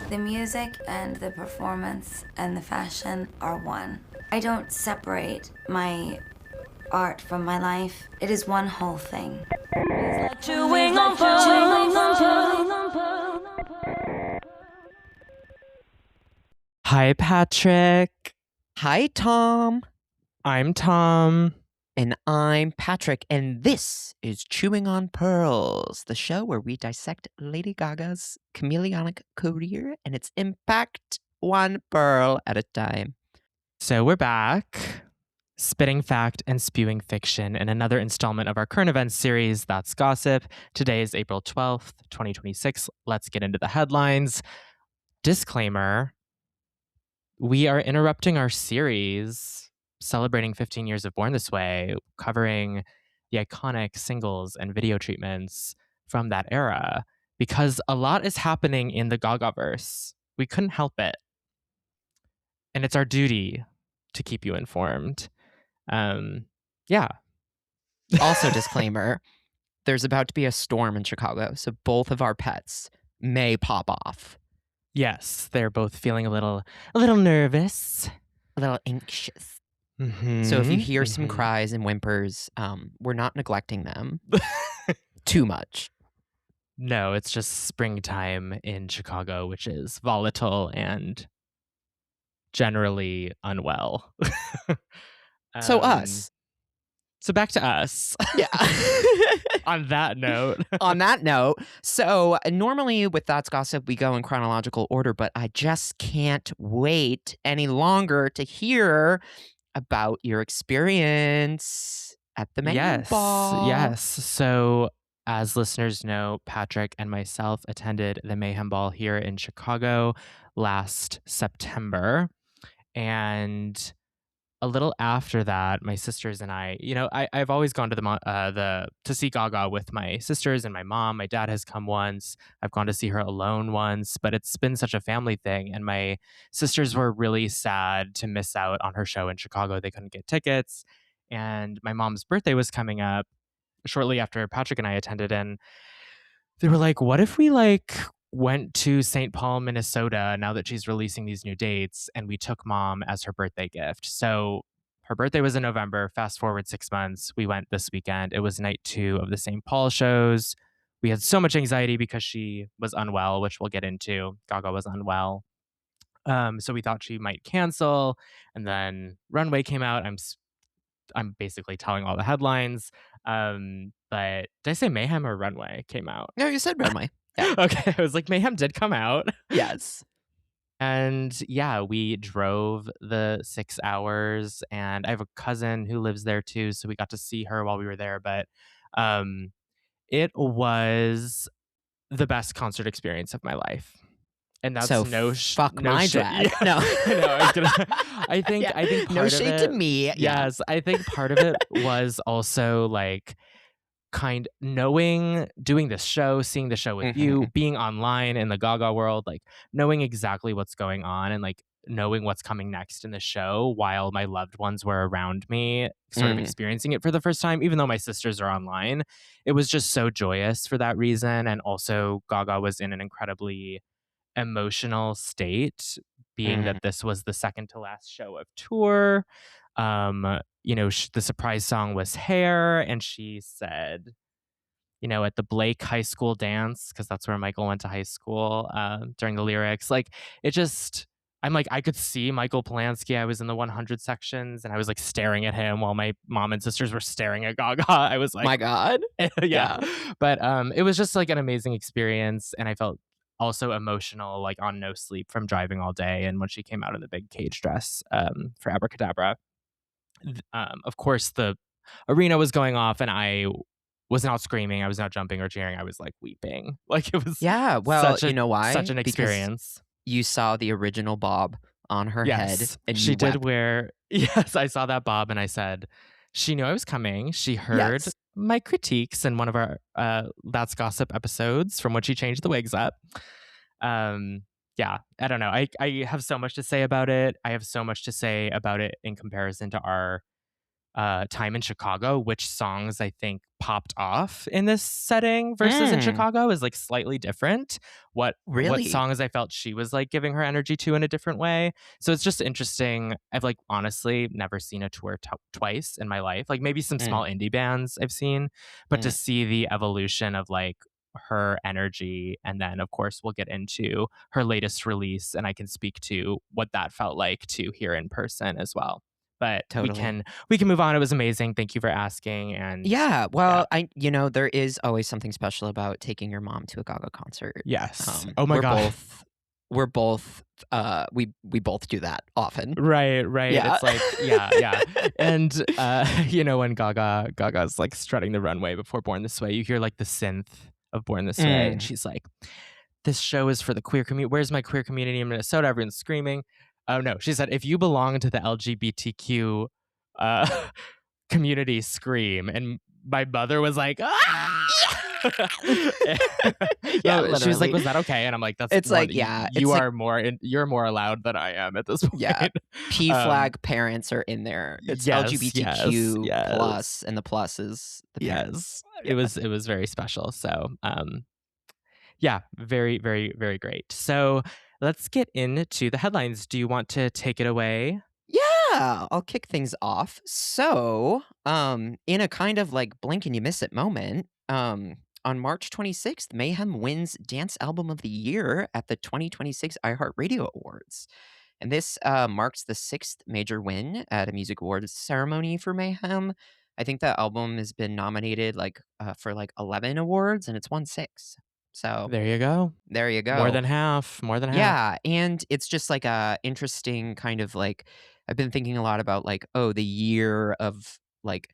The music and the performance and the fashion are one. I don't separate my art from my life. It is one whole thing. Chewing on pearls. Hi, Patrick. Hi, Tom. I'm Tom. And I'm Patrick, and this is Chewing on Pearls, the show where we dissect Lady Gaga's chameleonic career and its impact one pearl at a time. So we're back, spitting fact and spewing fiction in another installment of our current events series, That's Gossip. Today is April 12th, 2026. Let's get into the headlines. Disclaimer, we are interrupting our series celebrating 15 years of Born This Way, covering the iconic singles and video treatments from that era, because a lot is happening in the Gaga-verse. We couldn't help it. And it's our duty to keep you informed. Yeah. Also, disclaimer, there's about to be a storm in Chicago, so both of our pets may pop off. Yes, they're both feeling a little nervous. A little anxious. Mm-hmm. So if you hear some cries and whimpers, we're not neglecting them too much. No, it's just springtime in Chicago, which is volatile and generally unwell. So us. So back to us. Yeah. On that note. On that note, so normally with That's Gossip, we go in chronological order, but I just can't wait any longer to hear about your experience at the Mayhem Ball. Yes. So as listeners know, Patrick and myself attended the Mayhem Ball here in Chicago last September. And a little after that, my sisters and I, I've always gone to to see Gaga with my sisters and my mom. My dad has come once. I've gone to see her alone once, but it's been such a family thing. And my sisters were really sad to miss out on her show in Chicago. They couldn't get tickets. And my mom's birthday was coming up shortly after Patrick and I attended. And they were like, what if we went to St. Paul, Minnesota, now that she's releasing these new dates, and we took mom as her birthday gift. So her birthday was in November. Fast forward 6 months. We went this weekend. It was night 2 of the St. Paul shows. We had so much anxiety because she was unwell, which we'll get into. Gaga was unwell. So we thought she might cancel. And then RUNWAY came out. I'm basically telling all the headlines. But did I say Mayhem or RUNWAY came out? No, you said Runway. Yeah. Okay, I was like, Mayhem did come out. Yes. And yeah, we drove the 6 hours, and I have a cousin who lives there too, so we got to see her while we were there. But it was the best concert experience of my life. And that's so fuck my drag. Yeah. No, I think part no of shade it, to me. Yes, I think part of it was also doing this show, seeing the show with you, being online in the Gaga world, knowing exactly what's going on and knowing what's coming next in the show while my loved ones were around me, sort of experiencing it for the first time, even though my sisters are online. It was just so joyous for that reason. And also Gaga was in an incredibly emotional state, being that this was the second to last show of tour. The surprise song was Hair, and she said, at the Blake High School dance, because that's where Michael went to high school, during the lyrics, I could see Michael Polanski. I was in the 100 sections, and I was staring at him while my mom and sisters were staring at Gaga. I was like, my God. yeah. But it was just an amazing experience, and I felt also emotional, on no sleep from driving all day. And when she came out in the big cage dress for Abracadabra, of course the arena was going off, and I was not screaming, I was not jumping or cheering, I was weeping. It was you know why? Such an experience. Because you saw the original bob on her head, and she did wept. wear. Yes, I saw that bob, and I said she knew I was coming. She heard my critiques in one of our That's Gossip episodes, from which she changed the wigs up. Yeah, I don't know. I have so much to say about it. I have so much to say about it in comparison to our time in Chicago, which songs I think popped off in this setting versus in Chicago is like slightly different. What Really? songs I felt she was like giving her energy to in a different way. So it's just interesting. I've like honestly never seen a tour twice in my life. Like maybe some small indie bands I've seen, but to see the evolution of like her energy, and then of course we'll get into her latest release, and I can speak to what that felt like to hear in person as well. But Totally. we can move on. It was amazing. Thank you for asking. And Yeah, well, there is always something special about taking your mom to a Gaga concert. yes. Oh my God. We're both we both do that often. Right. Yeah. It's like, yeah. And when Gaga's like strutting the runway before Born This Way, you hear like the synth of Born This Way, and she's like, this show is for the queer community. Where's my queer community in Minnesota? Everyone's screaming. Oh no, she said, if you belong to the LGBTQ community, scream. And my mother was like, ah! Yeah, she was like, literally. was that okay? And I'm like, that's It's more- like, yeah, you it's are you're more allowed than I am at this point. Yeah. P flag parents are in there. It's yes, LGBTQ yes. plus, and the plus is the parents. Yes. It was very special. So yeah, very, very, very great. So let's get into the headlines. Do you want to take it away? Yeah, I'll kick things off. So, in a kind of like blink and you miss it moment, on March 26th, Mayhem wins Dance Album of the Year at the 2026 iHeartRadio Awards. And this marks the 6th major win at a music awards ceremony for Mayhem. I think that album has been nominated for 11 awards, and it's won 6. So There you go. there you go. More than half. Yeah, and it's just like a interesting kind of like, I've been thinking a lot about like, the year of like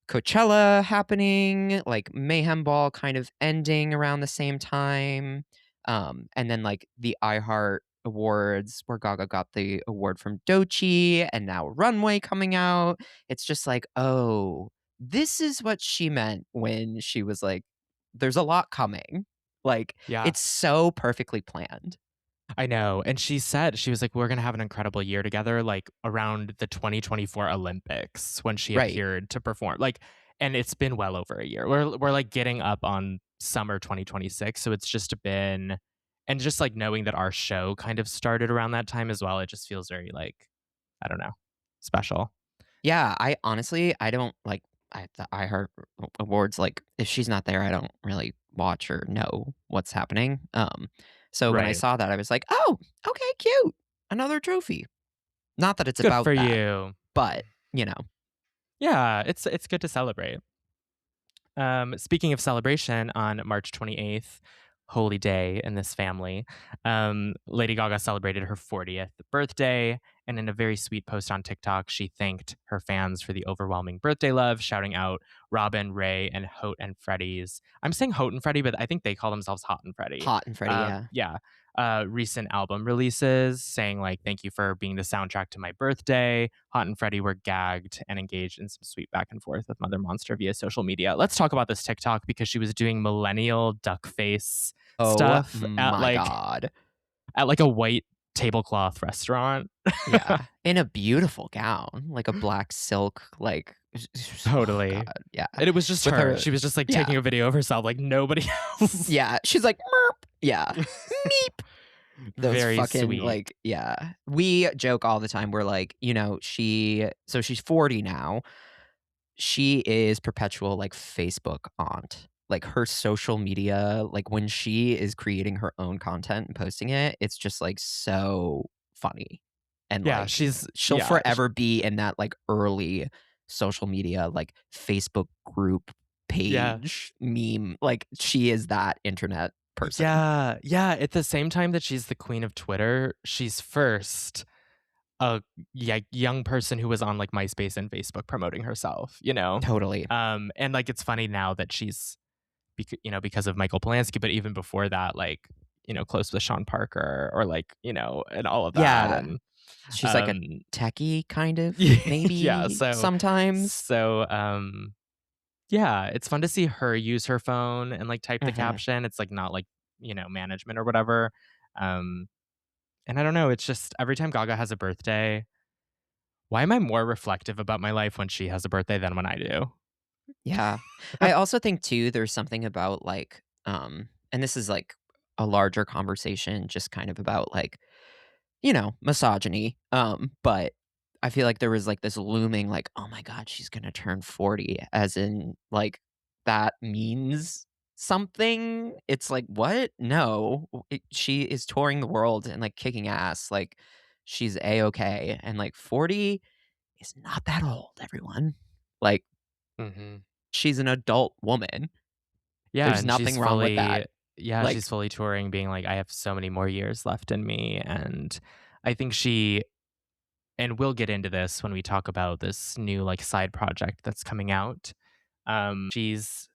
Coachella happening, like Mayhem Ball kind of ending around the same time. And then like the iHeart Awards where Gaga got the award from Doechii, and now Runway coming out. It's just like, this is what she meant when she was like, there's a lot coming. Like, Yeah. it's so perfectly planned. I know. And she said, she was like, we're going to have an incredible year together, like around the 2024 Olympics when she Right. appeared to perform. Like, and it's been well over a year. We're like getting up on summer 2026. So it's just been, and just like knowing that our show kind of started around that time as well, it just feels very like, I don't know, special. Yeah, I honestly, I don't like the iHeart Awards. Like, if she's not there, I don't really watch or know what's happening. So when I Right. saw that, I was like, oh, okay, cute, another trophy. Not that it's Good about for that, you. but Yeah, it's good to celebrate. Speaking of celebration, on March 28th, holy day in this family, Lady Gaga celebrated her 40th birthday, and in a very sweet post on TikTok, she thanked her fans for the overwhelming birthday love, shouting out Robin, Ray, and Hote and Freddy's. I'm saying Hote and Freddy, but I think they call themselves Hot and Freddy. Hot and Freddy, yeah. Yeah. Recent album releases, saying like, thank you for being the soundtrack to my birthday. Hot and Freddy were gagged and engaged in some sweet back and forth with Mother Monster via social media. Let's talk about this TikTok, because she was doing millennial duck face stuff my God. at like a white tablecloth restaurant. Yeah, in a beautiful gown, like a black silk, like Totally. God, yeah. And it was just With her. her- She was just like yeah. taking a video of herself, like nobody else. Yeah, she's like, Merp. Yeah, meep. Those Very fucking sweet. like, yeah. We joke all the time. We're like, she's 40 now. She is perpetual like Facebook aunt. Like, her social media, like when she is creating her own content and posting it, it's just like so funny. And Yeah, like, yeah, she'll forever be in that like early social media, like Facebook group page meme. Like, she is that internet person. Yeah. At the same time that she's the queen of Twitter, she's first a young person who was on like MySpace and Facebook promoting herself, Totally. And like, it's funny now that she's because of Michael Polanski, but even before that, like, close with Sean Parker, or like, and all of that. Yeah. And She's like a techie kind of, Yeah, maybe sometimes. So yeah, it's fun to see her use her phone and like type the caption. It's like not like, management or whatever. And I don't know, it's just every time Gaga has a birthday, why am I more reflective about my life when she has a birthday than when I do? Yeah. I also think too there's something about like and this is like a larger conversation just kind of about like, misogyny. But I feel like there was like this looming like, oh my god, she's going to turn 40 as in like that means something. It's like, what? No. She is touring the world and like kicking ass. Like she's a-okay and like 40 is not that old, everyone. Like Mhm. she's an adult woman. Yeah, There's and nothing wrong with that. she's Like, fully touring being like, "I have so many more years left in me," and I think she and we'll get into this when we talk about this new, like, side project that's coming out. She's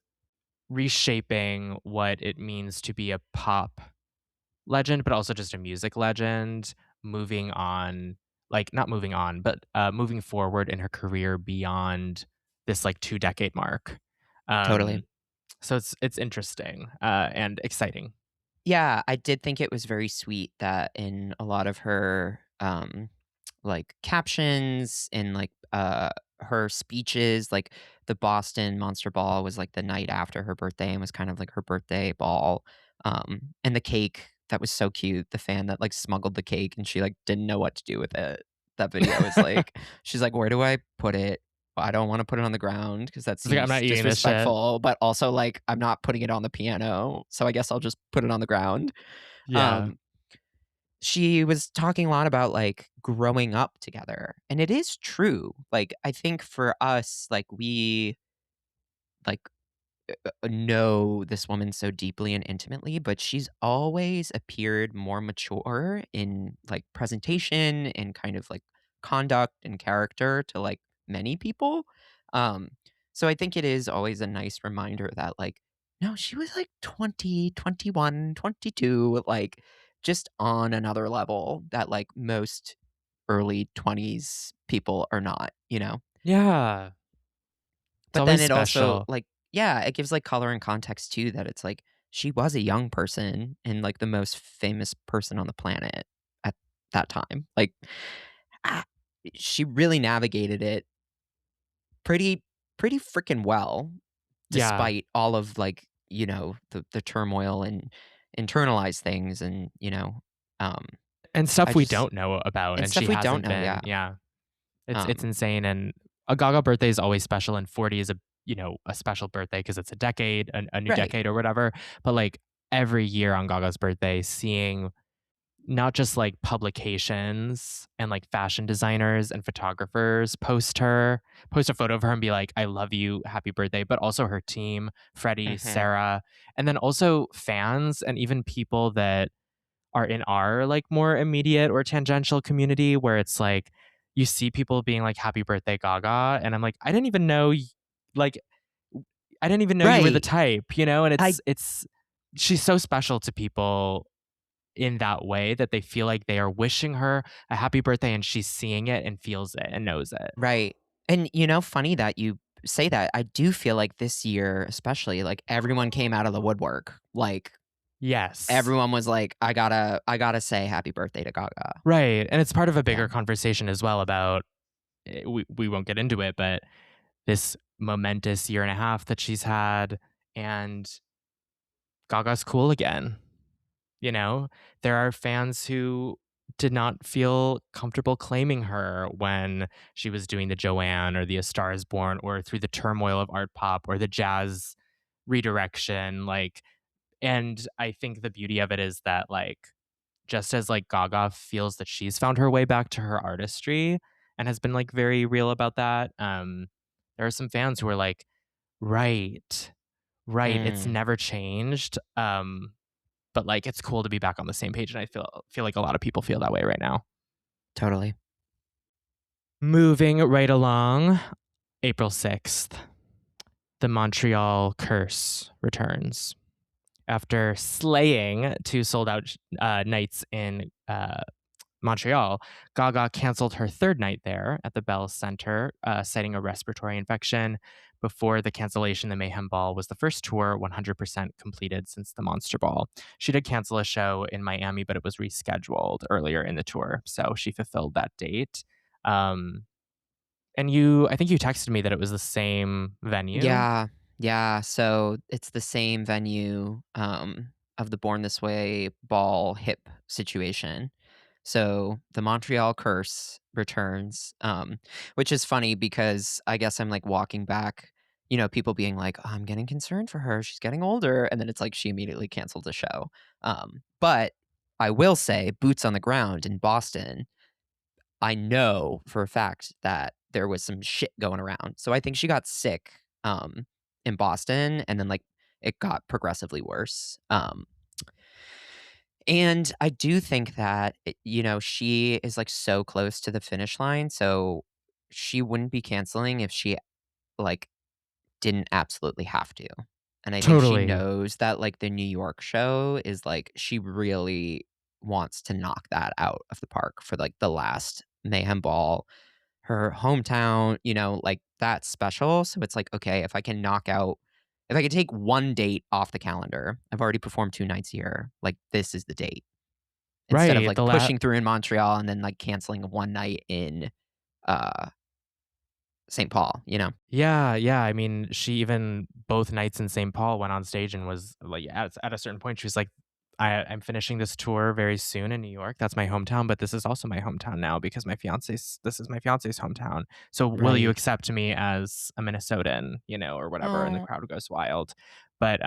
reshaping what it means to be a pop legend, but also just a music legend, moving on like, not moving on, but, moving forward in her career beyond this, like, 2-decade mark. totally. Um, so it's interesting, and exciting. Yeah, I did think it was very sweet that in a lot of her, like, captions and, like, her speeches, like, the Boston Monster Ball was, like, the night after her birthday and was kind of like her birthday ball, and the cake that was so cute, the fan that, like, smuggled the cake and she, like, didn't know what to do with it. That video is like she's like, "Where do I put it? I don't wanna put it on the ground because that It's like, "I'm seems not eating this shit." disrespectful, but also, like, I'm not putting it on the piano, so I guess I'll just put it on the ground." Yeah. Um, she was talking a lot about, like, growing up together, and it is true. Like, I think for us, like, we, like, know this woman so deeply and intimately, but she's always appeared more mature in like presentation and kind of like conduct and character to like many people. Um, so I think it is always a nice reminder that like, no, she was like 20, 21, 22, like just on another level that like most early 20s people are not. Yeah. It's But then always it also, special. like yeah, it gives, like, color and context too that it's like, she was a young person and, like, the most famous person on the planet at that time. Like, ah, she really navigated it pretty pretty freaking well Yeah. despite all of, like, the turmoil and internalized things and um, And stuff I we just don't know about, and and she stuff we don't hasn't know, yeah. been yeah. It's Um, insane, and a Gaga birthday is always special, and 40 is a special birthday because it's a decade, a new right. decade or whatever, but, like, every year on Gaga's birthday, seeing not just, like, publications and, like, fashion designers and photographers post a photo of her and be like, "I love you, happy birthday," but also her team, Freddie, Mhm. Sarah, and then also fans and even people that are in our, like, more immediate or tangential community where it's like, you see people being like, "Happy birthday, Gaga," and I'm like, "I didn't even know like, I didn't even know you were the Right. type," you know? And I it's she's so special to people in that way that they feel like they are wishing her a happy birthday and she's seeing it and feels it and knows it. Right. And, funny that you say that. I do feel like this year, especially, like, everyone came out of the woodwork. Like, Yes. everyone was like, I gotta say happy birthday to Gaga." Right, and it's part of a Yeah. bigger conversation as well about we won't get into it, but this momentous year and a half that she's had, and Gaga's cool again. You know, there are fans who did not feel comfortable claiming her when she was doing the Joanne or the A Star Is Born or through the turmoil of art pop or the jazz redirection. Like, and I think the beauty of it is that, like, just as like Gaga feels that she's found her way back to her artistry and has been like very real about that, there are some fans who are like, right, right, it's Mm, never changed. But, like, it's cool to be back on the same page, and I feel like a lot of people feel that way right now. totally. Moving right along, April 6th, the Montreal Curse returns. After slaying 2 sold-out, nights in, Montreal, Gaga canceled her third night there at the Bell Center, citing a respiratory infection. Before the cancellation, the Mayhem Ball was the first tour 100% completed since the Monster Ball. She did cancel a show in Miami, but it was rescheduled earlier in the tour, so she fulfilled that date. Um, And I think you texted me that it was the same venue. Yeah, yeah. So it's the same venue of the Born This Way ball hip situation. So the Montreal Curse returns, which is funny because I guess I'm like walking back, people being like, oh, I'm getting concerned for her. She's getting older. And then it's like she immediately canceled the show. But I will say, boots on the ground in Boston, I know for a fact that there was some shit going around. So I think she got sick in Boston and then like it got progressively worse. And I do think that, she is like so close to the finish line. So she wouldn't be canceling if she like didn't absolutely have to. And I think she Totally. knows that like the New York show is like she really wants to knock that out of the park for like the last Mayhem Ball, her hometown, like that's special. So it's like, okay, if I could take one date off the calendar, I've already performed 2 nights here. Like this is the date instead of Right. like pushing through in Montreal and then like canceling one night in uh St. Paul, Yeah, yeah. I mean, she even both nights in St. Paul went on stage and was like, at a certain point, she was like, I'm finishing this tour very soon in New York. That's my hometown, but this is also my hometown now because this is my fiance's hometown. So will you Right. accept me as a Minnesotan, or whatever? And the Oh, crowd goes wild. But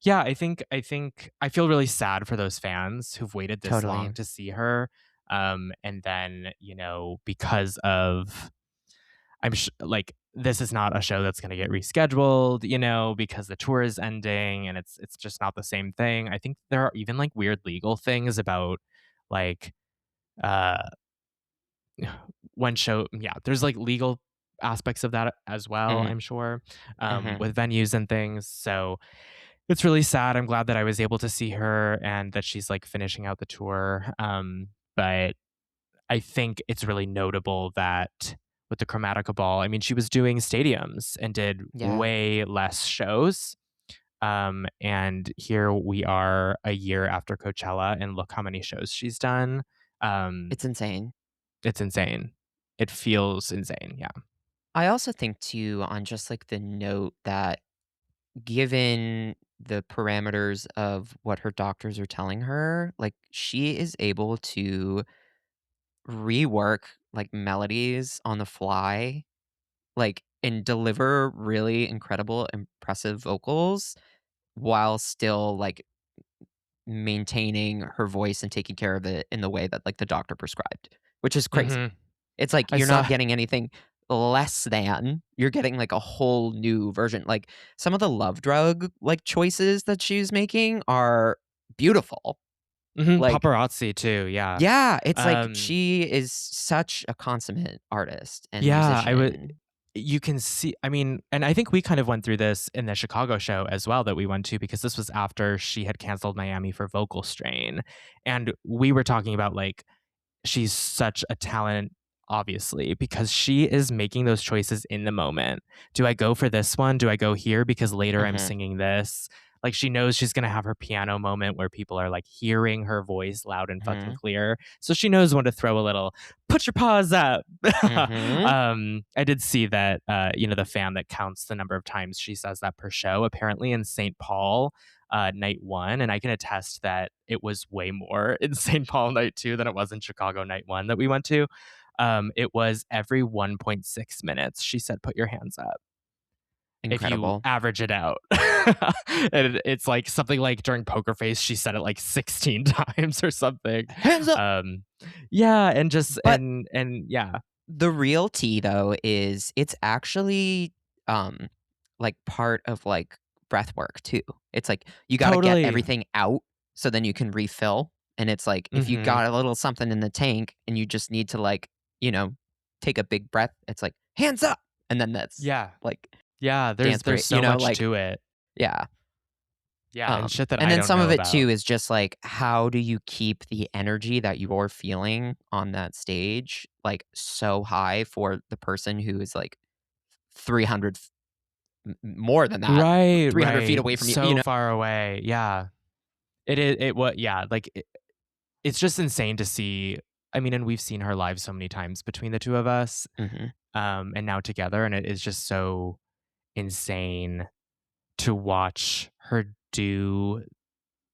yeah, I feel really sad for those fans who've waited this long totally. to see her. And then, because of like this is not a show that's going to get rescheduled, because the tour is ending and it's just not the same thing. I think there are even like weird legal things about like uh there's like legal aspects of that as well, Mhm, I'm sure, mhm. with venues and things. So it's really sad. I'm glad that I was able to see her and that she's like finishing out the tour. But I think it's really notable that with the Chromatica Ball, I mean, she was doing stadiums and did Yeah, way less shows. And here we are a year after Coachella, and look how many shows she's done. Um, it's insane. it's insane. It feels insane. Yeah. I also think too, on just like the note that given the parameters of what her doctors are telling her, like she is able to rework like melodies on the fly, like and deliver really incredible, impressive vocals while still like maintaining her voice and taking care of it in the way that like the doctor prescribed, which is crazy. hmm It's like I you're not saw. getting anything less than, you're getting like a whole new version. Like some of the Love Drug like choices that she's making are beautiful. Like Paparazzi too. Yeah. yeah, it's like Um, she is such a consummate artist and yeah. I would. musician. You can see, I mean, and I think we kind of went through this in the Chicago show as well that we went to because this was after she had canceled Miami for vocal strain. And we were talking about like she's such a talent, obviously, because she is making those choices in the moment. Do I go for this one? Do I go here because later I'm Mhm, singing this? Like she knows she's going to have her piano moment where people are like hearing her voice loud and fucking mhm, clear. So she knows when to throw a little, put your paws up. mhm. I did see that, the fan that counts the number of times she says that per show, apparently in St. Paul, night one. And I can attest that it was way more in St. Paul night two than it was in Chicago night one that we went to. It was every 1.6 minutes. She said, put your hands up if you Incredible. average it out. And it's like something like during Poker Face, she said it like 16 times or something. Hands up. Um, yeah. And just, But and yeah, the real tea though is it's actually like part of like breath work too. It's like you got to get totally. everything out so then you can refill. And it's like if you hmm got a little something in the tank and you just need to like, you know, take a big breath, it's like hands up. And then that's Yeah. like Yeah. dance There's break, so much like to it. yeah. Yeah. And shit that And I then don't some know of it about. too is just like how do you keep the energy that you're feeling on that stage like so high for the person who is like 300 more than that, Right, 300 feet right. away from you, So far away. Yeah. It is it what yeah, like it's just insane to see. I mean, and we've seen her live so many times between the two of us. Mhm. and now together, and it is just so insane to watch her do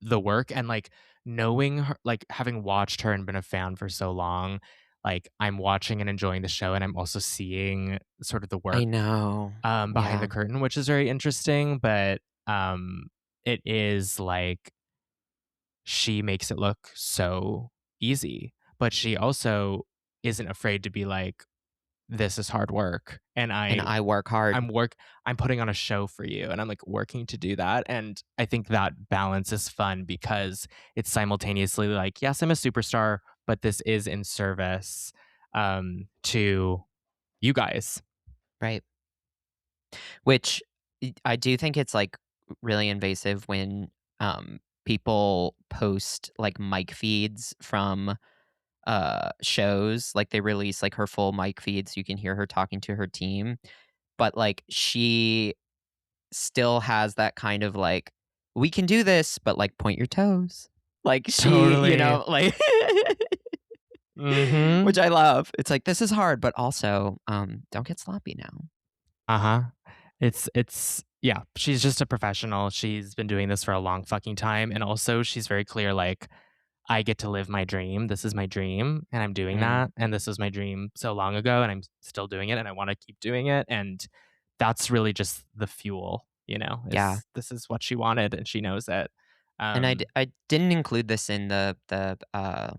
the work and, like, knowing her, like, having watched her and been a fan for so long, like, I'm watching and enjoying the show, and I'm also seeing sort of the I work, know. behind the Yeah. curtain, which is very interesting, but, it is, like, she makes it look so easy, but she also isn't afraid to be like, "This is hard work, and And I work hard. I'm putting on a show for you," and I'm, like, working to do that, and I think that balance is fun because it's simultaneously like, "Yes, I'm a superstar, but this is in service, to you guys." Right. Which I do think it's like really invasive when people post like mic feeds from shows, like they release like her full mic feed so you can hear her talking to her team, but like she still has that kind of like, we can do this, but like point your toes. Like she, Totally. like which Mhm. I love. It's like this is hard, but also don't get sloppy now. Uh-huh. It's yeah, she's just a professional. She's been doing this for a long fucking time, and also she's very clear, like, I get to live my dream. This is my dream, and I'm doing Mm, that, and this was my dream so long ago, and I'm still doing it, and I wanna keep doing it, and that's really just the fuel, yeah. is this is what she wanted, and she knows it. And Um, I didn't include this in the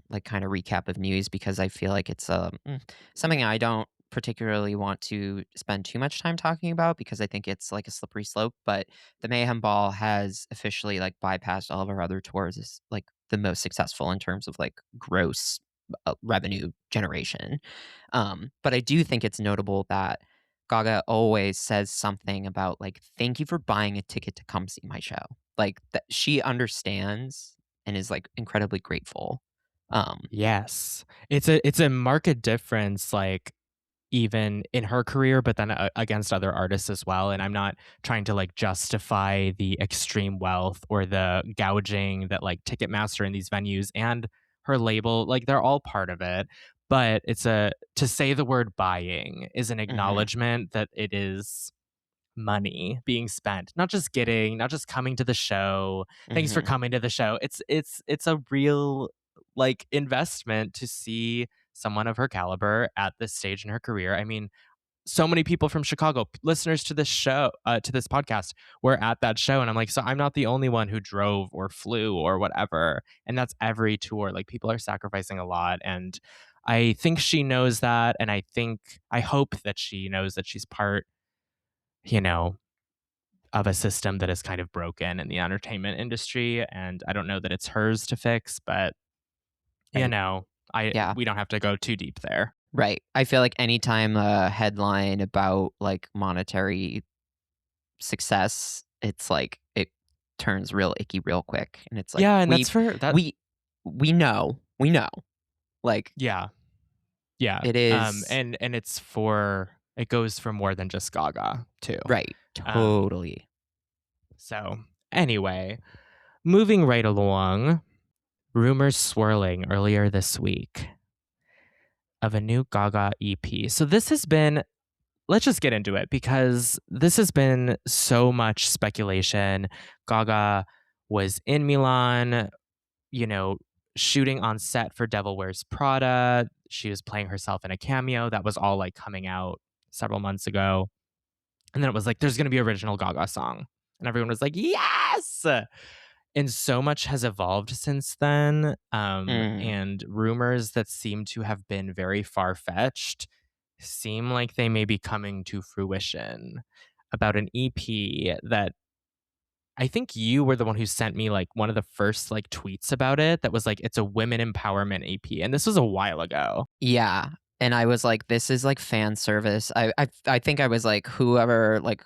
like, kinda recap of news because I feel like it's, something I don't particularly want to spend too much time talking about because I think it's, like, a slippery slope, but the Mayhem Ball has officially, like, bypassed all of our other tours as, like, the most successful in terms of, like, gross, revenue generation. But I do think it's notable that Gaga always says something about, like, "Thank you for buying a ticket to come see my show." Like, that she understands and is, like, incredibly grateful. Um, yes. It's a marked difference, like, even in her career, but then against other artists as well. And I'm not trying to like justify the extreme wealth or the gouging that like Ticketmaster and these venues and her label, like they're all part of it. But to say the word buying is an mhm, acknowledgement that it is money being spent, not just coming to the show. Thanks for mhm. coming to the show. It's a real like investment to see someone of her caliber at this stage in her career. I mean, so many people from Chicago, listeners to this show, to this podcast, were at that show, and I'm like, so I'm not the only one who drove or flew or whatever, and that's every tour. Like people are sacrificing a lot, and I think she knows that, and I hope that she knows that she's part, you know, of a system that is kind of broken in the entertainment industry, and I don't know that it's hers to fix, but you Right. know, I Yeah, we don't have to go too deep there. right. I feel like anytime a headline about, like, monetary success, it's like it turns real icky real quick, and it's like, Yeah, and that's for that. we we know, like, Yeah, yeah, it is and it goes for more than just Gaga too. right, Um, totally. so anyway, moving right along, rumors swirling earlier this week of a new Gaga EP. So this has been, let's just get into it because this has been so much speculation. Gaga was in Milan, you know, shooting on set for Devil Wears Prada. She was playing herself in a cameo that was all like coming out several months ago. And then it was like, there's going to be original Gaga song. And everyone was like, yes. And so much has evolved since then. Mm, And rumors that seem to have been very far fetched seem like they may be coming to fruition about an EP that I think you were the one who sent me like one of the first like tweets about it that was like, it's a women empowerment EP. And this was a while ago. yeah, and I was like, "This is, like, fan service." I think I was like, whoever, like,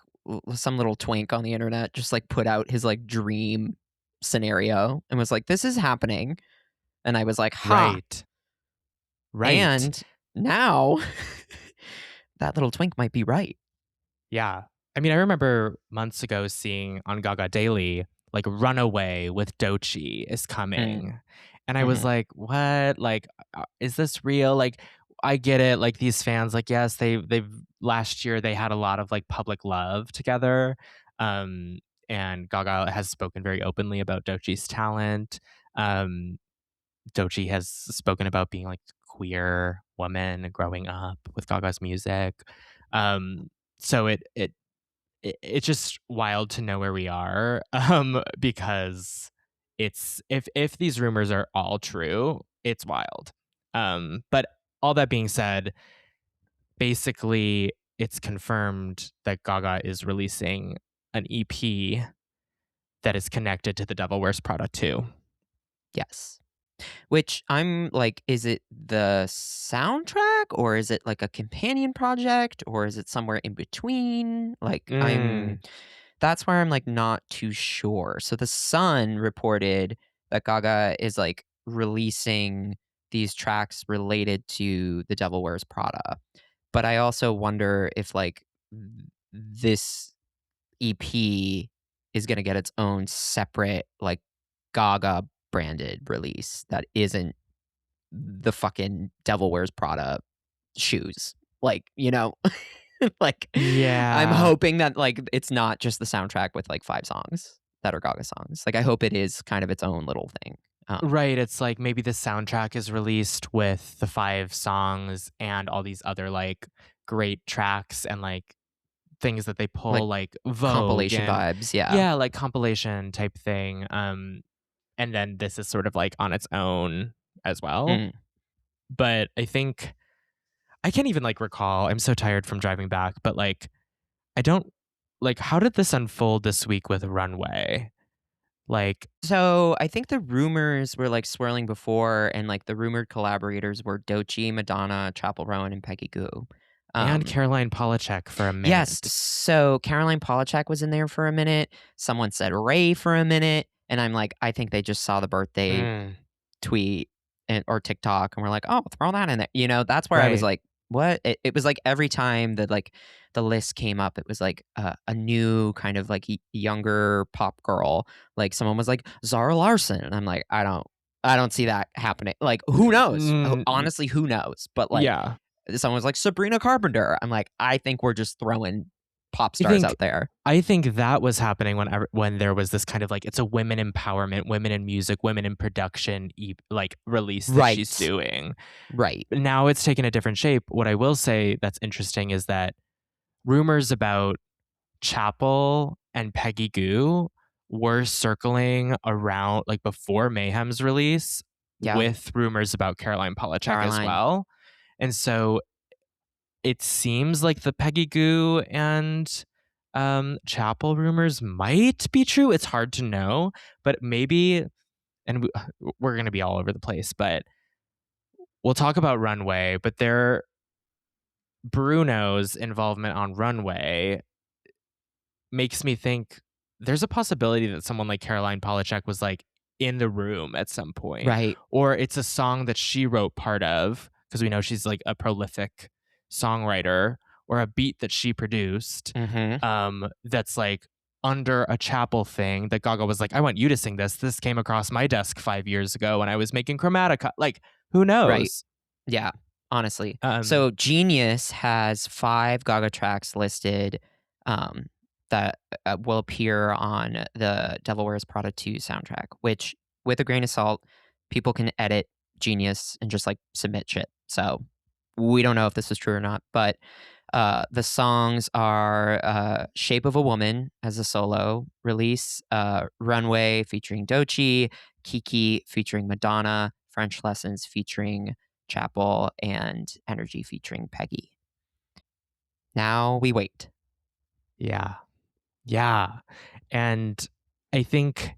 some little twink on the internet just, like, put out his, like, dream scenario and was like, "This is happening," and I was like, "Ha," Right. Right. and now that little twink might be right. Yeah. I mean, I remember months ago seeing on Gaga Daily, like Runaway with Doechii is Mm, coming. And I was mhm, like, what? Like, is this real? Like, I get it. Like these fans, like yes, they've last year they had a lot of like public love together. Um, and Gaga has spoken very openly about Doechii's talent. Um, Doechii has spoken about being like queer woman growing up with Gaga's music. Um, so it's just wild to know where we are. Because it's if these rumors are all true, it's wild. But all that being said, basically it's confirmed that Gaga is releasing an EP that is connected to the Devil Wears Prada 2. Yes. Which I'm like, is it the soundtrack or is it like a companion project or is it somewhere in between? Like Mm. that's where I'm like not too sure. So the Sun reported that Gaga is like releasing these tracks related to The Devil Wears Prada. But I also wonder if like this EP is going to get its own separate like Gaga branded release that isn't the fucking Devil Wears Prada shoes. Like, like I'm Yeah. hoping that like it's not just the soundtrack with like 5 songs that are Gaga songs. Like I hope it is kind of its own little thing. Right, it's like maybe the soundtrack is released with the 5 songs and all these other, like, great tracks and, like, things that they Like pull, like Vogue compilation and vibes, yeah. yeah, like, compilation type thing, and then this is sort of, like, on its own as well. Mm. But I think I can't even, like, recall, I'm so tired from driving back, but, like, I don't like, how did this unfold this week with Runway? Like So I think the rumors were like swirling before, and like the rumored collaborators were Doechii, Madonna, Chapel Rowan, and Peggy Gou. and Um, Caroline Polachek for a yes, minute. so Caroline Polachek was in there for a minute. Someone said Ray for a minute, and I'm like, I think they just saw the birthday Mm, tweet or TikTok, and we're like, oh, throw that in there. That's where I was right. like, what? It was like every time that like the list came up, it was like a new kind of like younger pop girl. Like someone was like Zara Larson, and I'm like, I don't see that happening. Like, who knows? Mm, Honestly, who knows? But like, yeah. someone was like Sabrina Carpenter. I'm like, I think we're just throwing pop I stars think out there. I think that was happening when there was this kind of like it's a women empowerment, women in music, women in production like release that she's Right. doing. Right. Now it's taken a different shape. What I will say that's interesting is that rumors about Chapel and Peggy Gou were circling around like before Mayhem's release Yeah. with rumors about Caroline Polachek as Caroline. well. And so it seems like the Peggy Gou and Chapel rumors might be true. It's hard to know, but maybe, and we're going to be all over the place, but we'll talk about Runway, but Bruno's involvement on Runway makes me think there's a possibility that someone like Caroline Polachek was like in the room at some point, Right. or it's a song that she wrote part of because we know she's like a prolific songwriter, or a beat that she produced Mm-hmm. that's like under a Chapel thing that Gaga was like, I want you to sing this. This came across my desk 5 years ago when I was making Chromatica. Like, who Right. knows? Yeah, honestly. Um, So Genius has 5 Gaga tracks listed um, that will appear on the Devil Wears Prada 2 soundtrack, which, with a grain of salt, people can edit Genius and just like submit shit. So we don't know if this is true or not, but the songs are Shape of a Woman as a solo release, Runway featuring Doechii, Kiki featuring Madonna, French Lessons featuring Chapel, and Energy featuring Peggy. Now we wait. yeah. Yeah. And I think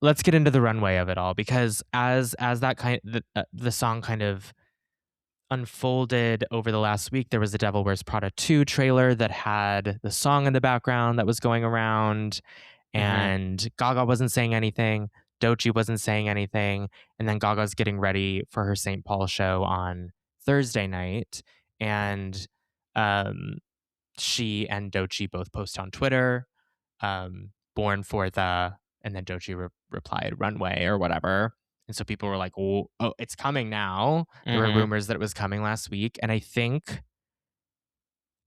let's get into the runway of it all because as that the song kind of unfolded over the last week, there was the Devil Wears Prada 2 trailer that had the song in the background that was going around, Mm-hmm. and Gaga wasn't saying anything, Doechii wasn't saying anything, and then Gaga's getting ready for her St. Paul show on Thursday night, and um, she and Doechii both post on Twitter, born for the, and then Doechii replied runway or whatever. And so people were like, oh, it's coming now. There were Mm-hmm. rumors that it was coming last week. And I think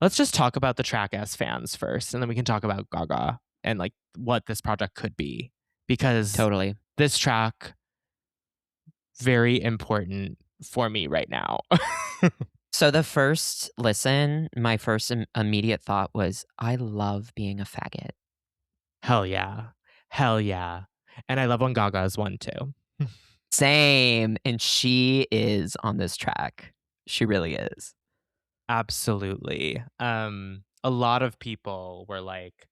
let's just talk about the track as fans first, and then we can talk about Gaga and like what this project could be. Because Totally. this track, very important for me right now. So the first listen, my first immediate thought was, I love being a faggot. Hell yeah. Hell yeah. And I love when Gaga is one too. Same. And she is on this track. She really is. Absolutely. A lot of people were like,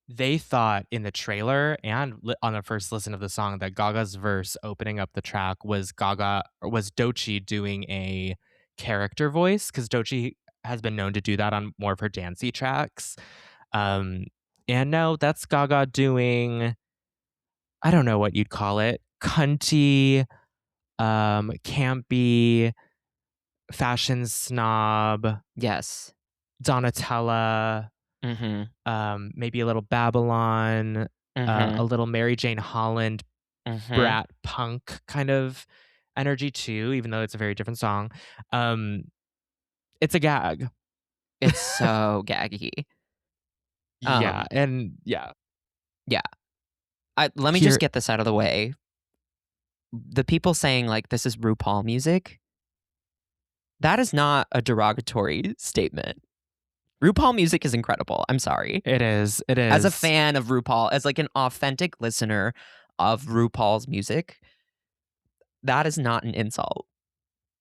they thought in the trailer and on the first listen of the song that Gaga's verse opening up the track was Doechii doing a character voice, because Doechii has been known to do that on more of her dancey tracks. And no, that's Gaga doing, I don't know what you'd call it, cunty, campy, fashion snob, Yes. Donatella, Mm-hmm. maybe a little Babylon, Mm-hmm. a little Mary Jane Holland, Mm-hmm. brat punk kind of energy too, even though it's a very different song. It's a gag. It's so gaggy. Yeah, and yeah. Yeah. Let me just get this out of the way. The people saying like this is RuPaul music, that is not a derogatory statement. RuPaul music is incredible. I'm sorry. It is. It is. As a fan of RuPaul, as like an authentic listener of RuPaul's music, that is not an insult.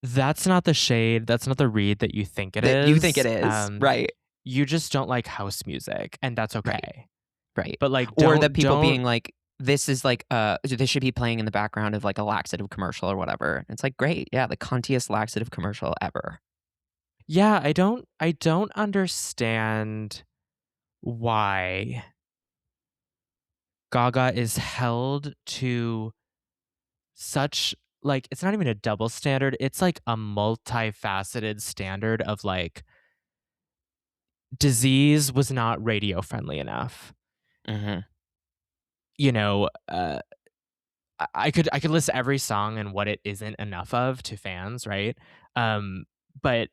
That's not the shade. That's not the read that you think it is. You think it is, right? You just don't like house music, and that's okay. Right. But like, or the people being like, this is like, this should be playing in the background of like a laxative commercial or whatever. It's like, great, yeah, the cuntiest laxative commercial ever. Yeah, I don't understand why Gaga is held to such, like, it's not even a double standard, it's like a multifaceted standard of like, Disease was not radio friendly enough. Mm-hmm. You know, I could list every song and what it isn't enough of to fans, right? But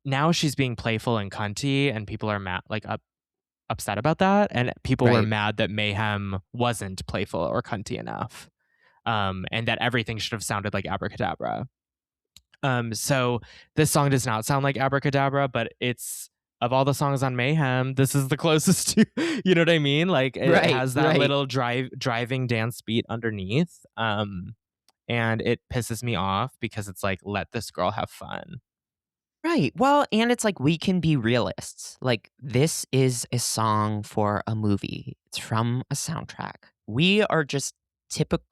now she's being playful and cunty, and people are mad, like upset about that, and people were mad that Mayhem wasn't playful or cunty enough, and that everything should have sounded like Abracadabra. So this song does not sound like Abracadabra, but it's, of all the songs on Mayhem, this is the closest to, you know what I mean? Like it has that little driving dance beat underneath. And it pisses me off because it's like, let this girl have fun. Right. Well, and it's like, we can be realists. Like, this is a song for a movie. It's from a soundtrack. We are just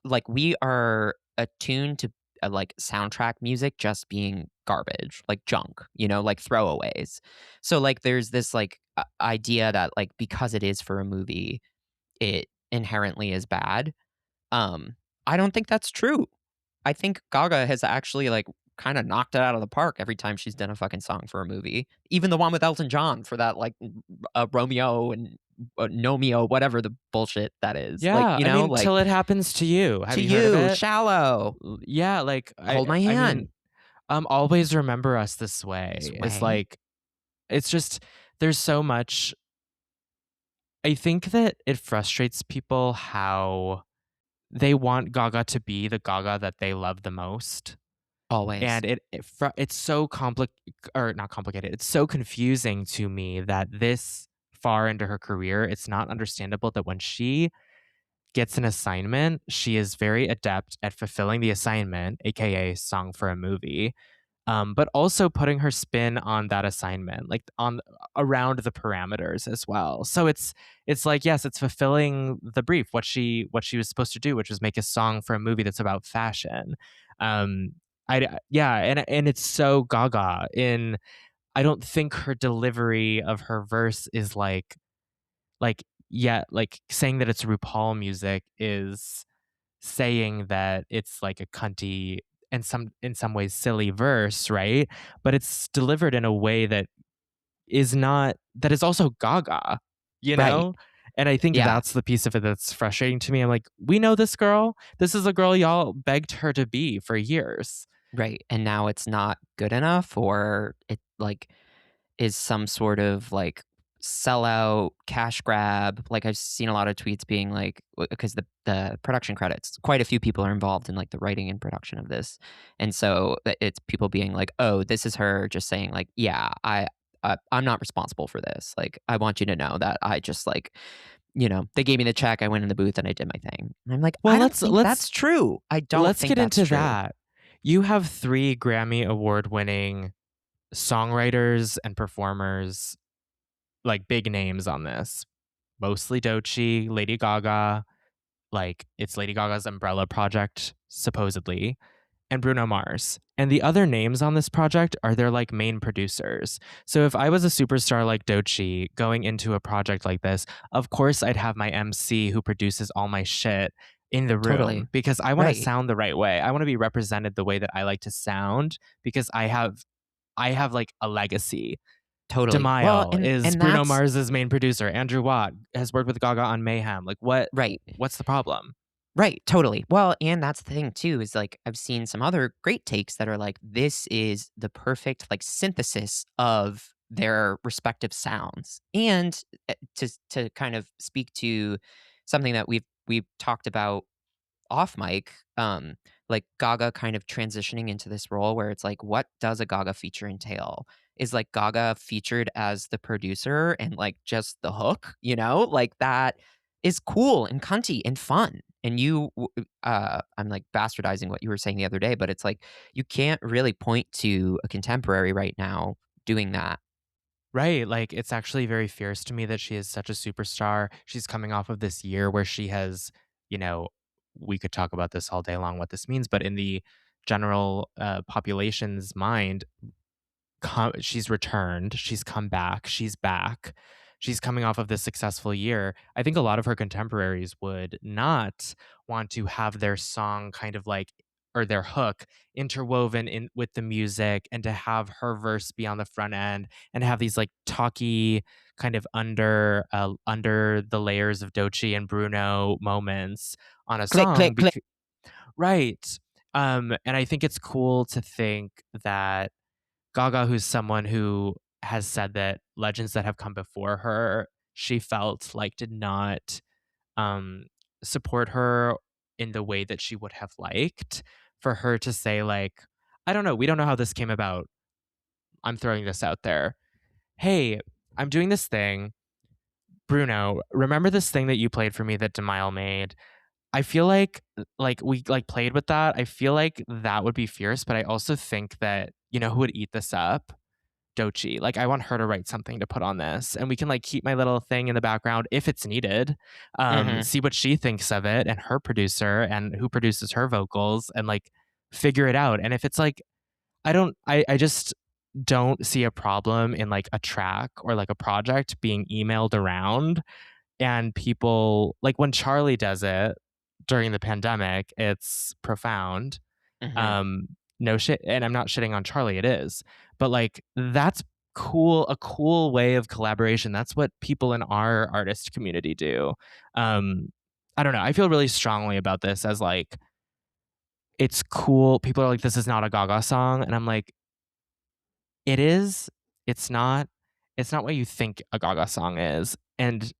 like, we are attuned to like soundtrack music just being garbage, like junk, you know, like throwaways. So like, there's this like idea that like, because it is for a movie, it inherently is bad. I don't think that's true. I think Gaga has actually like kind of knocked it out of the park every time she's done a fucking song for a movie. Even the one with Elton John for that like Romeo and Nomeo, whatever the bullshit that is. Yeah, like, you know, I mean, like, Till It Happens to You. Have you heard of it? Shallow. Yeah, like Hold My Hand. I mean, Always Remember Us This Way. It's like, it's just, there's so much. I think that it frustrates people how they want Gaga to be the Gaga that they love the most. Always. And it's so not complicated. It's so confusing to me that this far into her career, it's not understandable that when she gets an assignment, she is very adept at fulfilling the assignment, aka song for a movie, but also putting her spin on that assignment, like on around the parameters as well. So it's like, yes, it's fulfilling the brief, what she was supposed to do, which was make a song for a movie that's about fashion. And it's so Gaga. I don't think her delivery of her verse is like saying that it's RuPaul music is saying that it's like a cunty and in some ways silly verse, right? But it's delivered in a way that is also Gaga, you know? And I think Yeah. that's the piece of it that's frustrating to me. I'm like, we know this girl. This is a girl y'all begged her to be for years. Right. And now it's not good enough, or it like is some sort of like sellout cash grab. Like I've seen a lot of tweets being like, because the production credits, quite a few people are involved in like the writing and production of this. And so it's people being like, oh, this is her just saying like, yeah, I'm not responsible for this. Like, I want you to know that I just like, they gave me the check. I went in the booth and I did my thing. And I'm like, Well, I don't think that's true. I don't let's think get that's into true. that. You have 3 Grammy award winning songwriters and performers, like big names on this. Mostly Doechii, Lady Gaga, like it's Lady Gaga's umbrella project, supposedly, and Bruno Mars. And the other names on this project are their like main producers. So if I was a superstar like Doechii going into a project like this, of course I'd have my MC who produces all my shit in the room Totally. because I want to Right. sound the right way. I want to be represented the way that I like to sound because I have like a legacy. Totally. Well, DeMille is and Bruno that's Mars's main producer. Andrew Watt has worked with Gaga on Mayhem. Like right. what's the problem? Right, totally. Well, and that's the thing too, is like I've seen some other great takes that are like, this is the perfect like synthesis of their respective sounds. And to kind of speak to something that we've talked about off mic, like Gaga kind of transitioning into this role where it's like, what does a Gaga feature entail? Is like Gaga featured as the producer and like just the hook, like that is cool and cunty and fun. And I'm like bastardizing what you were saying the other day, but it's like you can't really point to a contemporary right now doing that. Right. Like it's actually very fierce to me that she is such a superstar. She's coming off of this year where she has, you know, we could talk about this all day long, what this means, but in the general population's mind, she's returned, she's come back, she's back. She's coming off of this successful year. I think a lot of her contemporaries would not want to have their song kind of like or their hook interwoven in with the music and to have her verse be on the front end and have these like talky kind of under the layers of Doechii and Bruno moments on a Click, song. click, click. Right. And I think it's cool to think that Gaga, who's someone who has said that legends that have come before her, she felt like did not um, support her in the way that she would have liked. For her to say, like, I don't know, we don't know how this came about. I'm throwing this out there. Hey, I'm doing this thing. Bruno, remember this thing that you played for me that DeMille made? I feel like we like played with that. I feel like that would be fierce, but I also think that, you know, who would eat this up? Doechii. Like I want her to write something to put on this and we can like keep my little thing in the background if it's needed. Mhm. See what she thinks of it and her producer and who produces her vocals and like figure it out. And if it's like I just don't see a problem in like a track or like a project being emailed around and people like when Charlie does it during the pandemic, it's profound. Mhm. Um, no shit, and I'm not shitting on Charlie, it is. But like that's cool, a cool way of collaboration. That's what people in our artist community do. I don't know. I feel really strongly about this as like it's cool. People are like, this is not a Gaga song. And I'm like, it is. It's not. It's not what you think a Gaga song is. And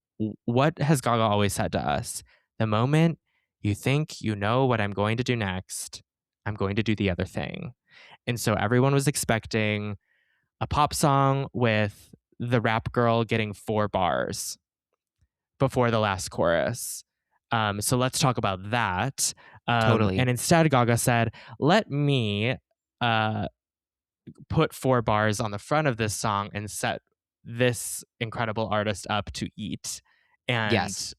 what has Gaga always said to us? The moment you think you know what I'm going to do next, I'm going to do the other thing. And so everyone was expecting a pop song with the rap girl getting 4 bars before the last chorus. So let's talk about that. Totally. And instead, Gaga said, let me uh, put 4 bars on the front of this song and set this incredible artist up to eat. And Yes.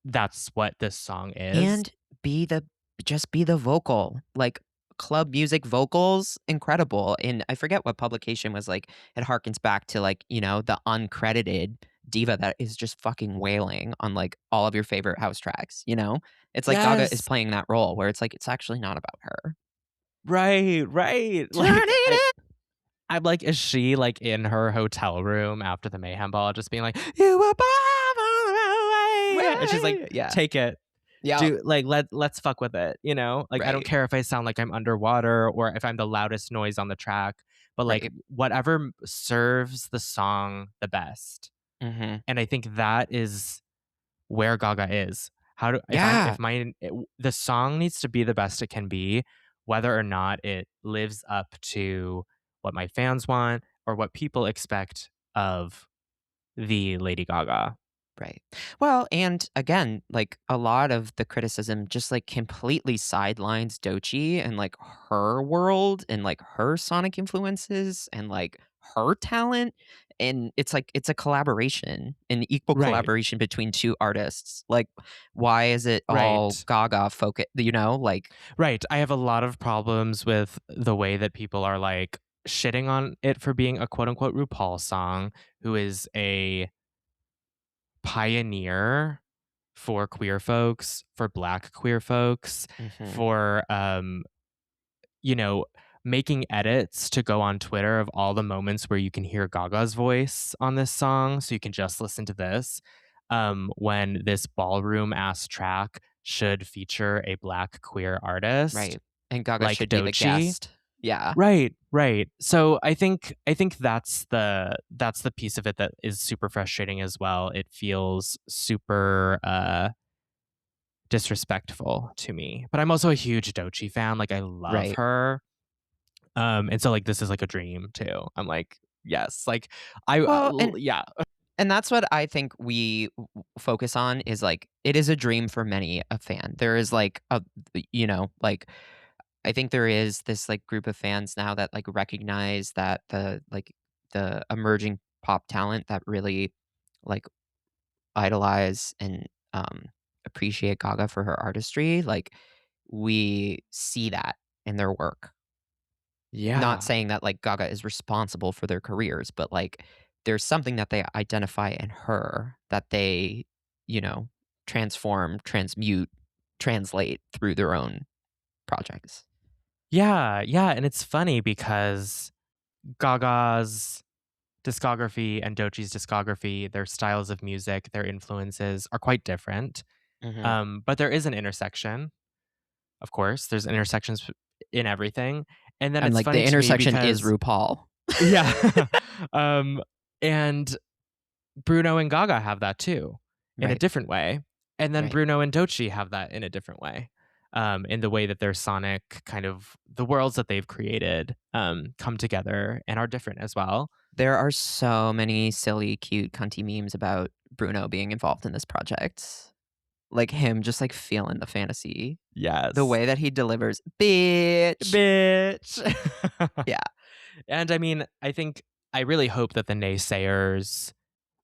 that's what this song is. And be the vocal. Like club music vocals, incredible. And I forget what publication was like, it harkens back to like, the uncredited diva that is just fucking wailing on like all of your favorite house tracks, It's like Gaga is Yes. playing that role where it's like it's actually not about her. Right. Turn Like it up. I'm like, is she like in her hotel room after the Mayhem Ball just being like, you were born And she's like, Yeah. take it. Yeah. Do like let's fuck with it, you know? Like I don't Right. care if I sound like I'm underwater or if I'm the loudest noise on the track, but like Right. whatever serves the song the best. Mm-hmm. And I think that is where Gaga is. Yeah. The song needs to be the best it can be, whether or not it lives up to what my fans want or what people expect of the Lady Gaga. Right. Well, and again, like a lot of the criticism just like completely sidelines Doechii and like her world and like her sonic influences and like her talent. And it's like it's a collaboration, an equal Right. collaboration between two artists. Like, why is it all Right. Gaga focus? You know, like Right. I have a lot of problems with the way that people are like shitting on it for being a quote unquote RuPaul song, who is a pioneer for queer folks, for Black queer folks, mhm, for you know, making edits to go on Twitter of all the moments where you can hear Gaga's voice on this song, so you can just listen to this. When this ballroom ass track should feature a Black queer artist right. And Gaga like should be the Doechii. guest. Yeah. Right, right. So I think that's the piece of it that is super frustrating as well. It feels super disrespectful to me. But I'm also a huge Doechii fan. Like I love Right. her. And so like this is like a dream too. I'm like, yes. Like Well, yeah. and that's what I think we focus on is like it is a dream for many a fan. There is like like I think there is this like group of fans now that like recognize that the emerging pop talent that really like idolize and appreciate Gaga for her artistry, like we see that in their work. Not Yeah. saying that like Gaga is responsible for their careers, but like there's something that they identify in her that they, you know, transform, transmute, translate through their own projects. Yeah, yeah. And it's funny because Gaga's discography and Doechii's discography, their styles of music, their influences are quite different. Hmm. But there is an intersection, of course. There's intersections in everything. And then And it's like funny the to me intersection is because RuPaul. yeah. And Bruno and Gaga have that too in a Right. different way. And then Right. Bruno and Doechii have that in a different way. In the way that their sonic kind of the worlds that they've created come together and are different as well. There are so many silly, cute, cunty memes about Bruno being involved in this project. Like him just like feeling the fantasy. Yes. The way that he delivers, bitch. Bitch. Yeah. And I mean, I really hope that the naysayers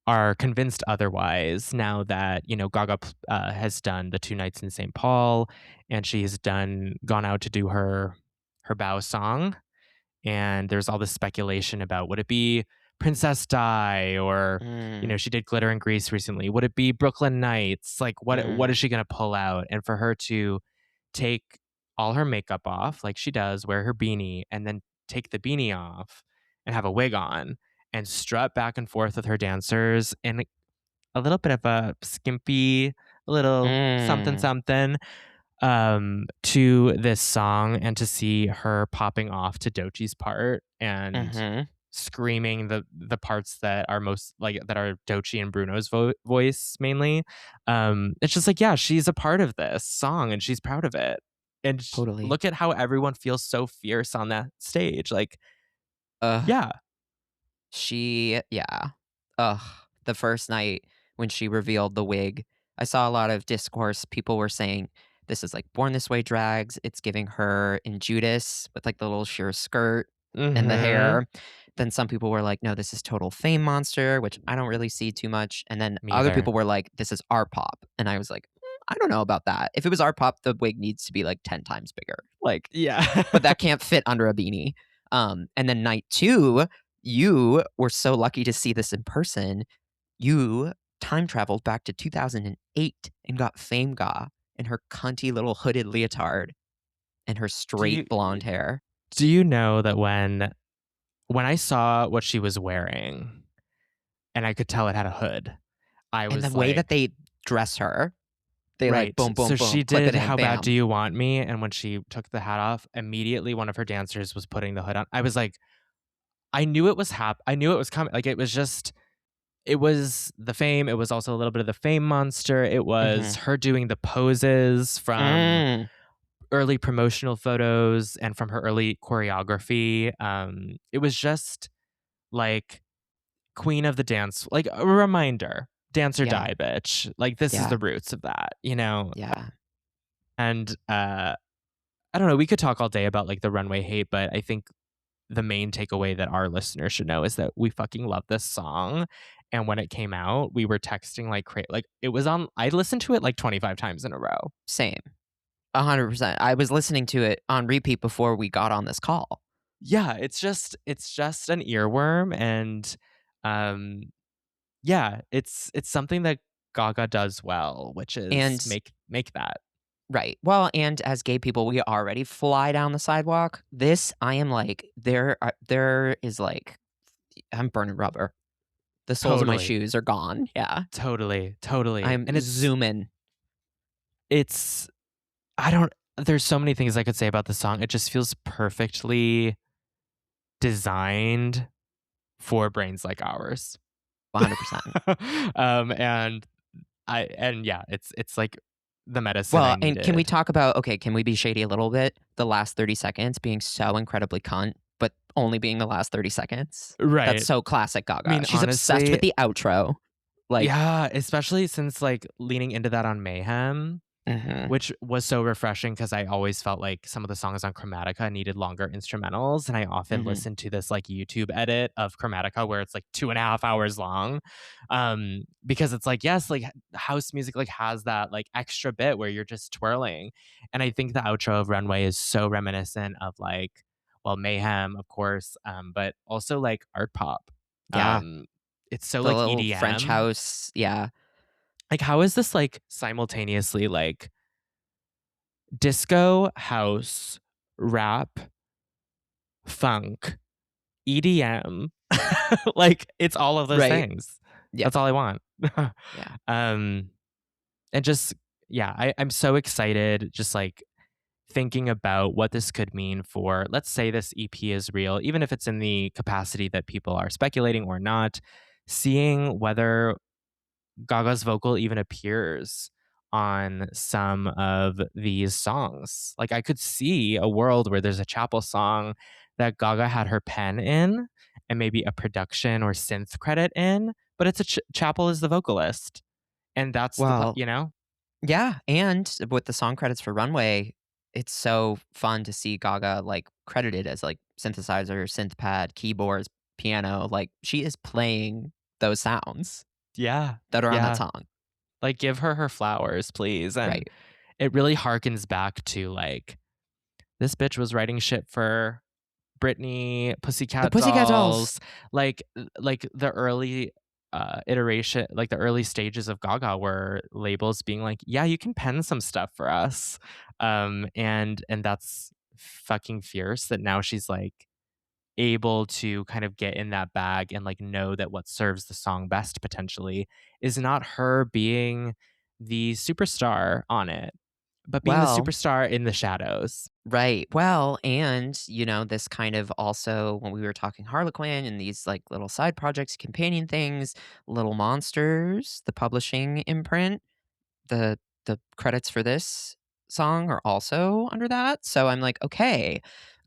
are convinced otherwise now that, Gaga has done the 2 nights in St. Paul and she's gone out to do her bow song. And there's all this speculation about would it be Princess Di or, Mm, she did Glitter and Grease recently. Would it be Brooklyn Nights? Like what mm, is she going to pull out? And for her to take all her makeup off like she does, wear her beanie and then take the beanie off and have a wig on and strut back and forth with her dancers in a little bit of a skimpy little something mm, something to this song and to see her popping off to Doechii's part and mm-hmm. screaming the parts that are most like that are Doechii and Bruno's voice mainly. It's just like, yeah, she's a part of this song and she's proud of it. And Totally. look at how everyone feels so fierce on that stage. Like, Ugh. yeah. Yeah. Ugh. The first night when she revealed the wig, I saw a lot of discourse. People were saying this is like Born This Way drags. It's giving her in Judas with like the little sheer skirt and the Mm-hmm. hair. Then some people were like, no, this is total Fame Monster, which I don't really see too much. And then Me other either. people were like, this is art pop. And I was like, I don't know about that. If it was art pop, the wig needs to be like 10 times bigger. Like, Yeah. but that can't fit under a beanie. And then night two, you were so lucky to see this in person. You time traveled back to 2008 and got Fame Ga in her cunty little hooded leotard and her do you straight blonde hair. do you know that when I saw what she was wearing and I could tell it had a hood, I And the was way that like, dress her. They like Right. boom, boom, So boom, she clip did it in, How Bad Do bam. You Want Me? And when she took the hat off, immediately one of her dancers was putting the hood on. I was like, I knew it was I knew it was coming. Like it was the fame. It was also a little bit of the fame monster. It was Mm-hmm. her doing the poses from early promotional photos and from her early choreography. It was just like queen of the dance, like a reminder, dance or Yeah, die, bitch. Like this is yeah, the roots of that, you know? yeah. And I don't know, we could talk all day about like the runway hate, but I think the main takeaway that our listeners should know is that we fucking love this song. And when it came out, we were texting like crazy. Like it was on, I listened to it like 25 times in a row. Same. 100%. I was listening to it on repeat before we got on this call. Yeah, it's just an earworm. And um yeah, it's something that Gaga does well, which is And make that. right. Well, and as gay people, we already fly down the sidewalk. This, I am like, there is like, I'm burning rubber. The soles of my Totally. shoes are gone. Yeah. Totally. I'm And it's I don't there's so many things I could say about the song. It just feels perfectly designed for brains like ours. 100%. And yeah, it's like the medicine I Well, and can we needed. talk about, okay, can we be shady a little bit? The last 30 seconds being so incredibly cunt, but only being the last 30 seconds. That's Right. so classic Gaga. I mean, She's obsessed honestly, with the outro. Like, yeah, especially since like leaning into that on Mayhem, mhm, which was so refreshing because I always felt like some of the songs on Chromatica needed longer instrumentals. And I often mhm. listen to this like YouTube edit of Chromatica where it's like 2.5 hours long. Because it's like, yes, like house music like has that like extra bit where you're just twirling. And I think the outro of Runway is so reminiscent of like, well, Mayhem, of course, but also like art pop. Yeah. Um, it's so The like little French EDM. house. Yeah. Like, how is this like simultaneously like disco, house, rap, funk, EDM? Like, it's all of those Right. things. Yeah. That's all I want. Yeah. um, and just yeah, I'm so excited. Just like thinking about what this could mean for, let's say this EP is real, even if it's in the capacity that people are speculating or not. Seeing whether Gaga's vocal even appears on some of these songs. Like I could see a world where there's a chapel song that Gaga had her pen in and maybe a production or synth credit in, but it's a chapel is the vocalist. And that's Well, you know? yeah. And with the song credits for Runway, it's so fun to see Gaga like credited as like synthesizer, synth pad, keyboards, piano. Like she is playing those sounds Yeah. that are on that Yeah. song. Like give her flowers, please. And Right. it really harkens back to like this bitch was writing shit for Britney, The Pussycat Pussycat Dolls. Dolls, like the early iteration, like the early stages of Gaga were labels being like, yeah, you can pen some stuff for us. And that's fucking fierce that now she's like able to kind of get in that bag and like know that what serves the song best potentially is not her being the superstar on it, but being the Well, superstar in the shadows. right. Well, and this kind of also when we were talking Harlequin and these like little side projects, companion things, Little Monsters, the publishing imprint, the credits for this song are also under that. So I'm like, okay,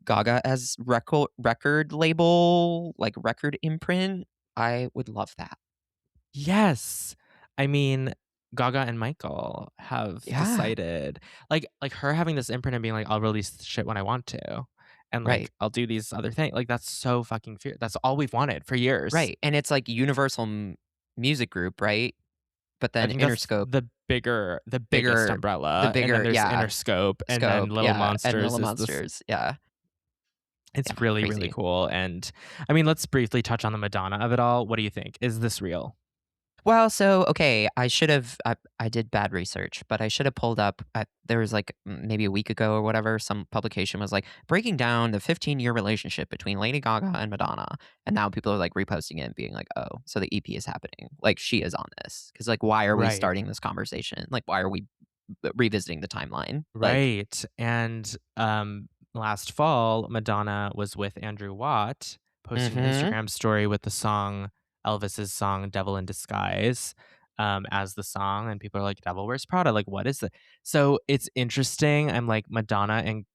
Gaga as record label, like record imprint. I would love that. Yes. I mean, Gaga and Michael have Yeah. decided like her having this imprint and being like, I'll release shit when I want to. And Right. like I'll do these other things. Like that's so fucking fierce. That's all we've wanted for years. Right. And it's like Universal Music Group, right? But I then think that's Interscope, the biggest bigger, the umbrella. And then bigger, there's yeah, Interscope. And then scope, Little yeah, and Monsters Little is this Monsters, yeah, it's yeah, really, really crazy. cool. And I mean, let's briefly touch on the Madonna of it all. What do you think? Is this real? Well, so okay, I should have. I did bad research, but I should have pulled up. There was like maybe a week ago or whatever. Some publication was like breaking down the 15-year relationship between Lady Gaga and Madonna, and now people are like reposting it and being like, "Oh, so the EP is happening. Like she is on this." Because like, why are we Right. starting this conversation? Like, why are we revisiting the timeline? Like, Right. And last fall, Madonna was with Andrew Watt posting an mm-hmm, Instagram story with the song Elvis's song Devil in Disguise as the song. And people are like, Devil Wears Prada. Like, what is it? So it's interesting. I'm like, Madonna and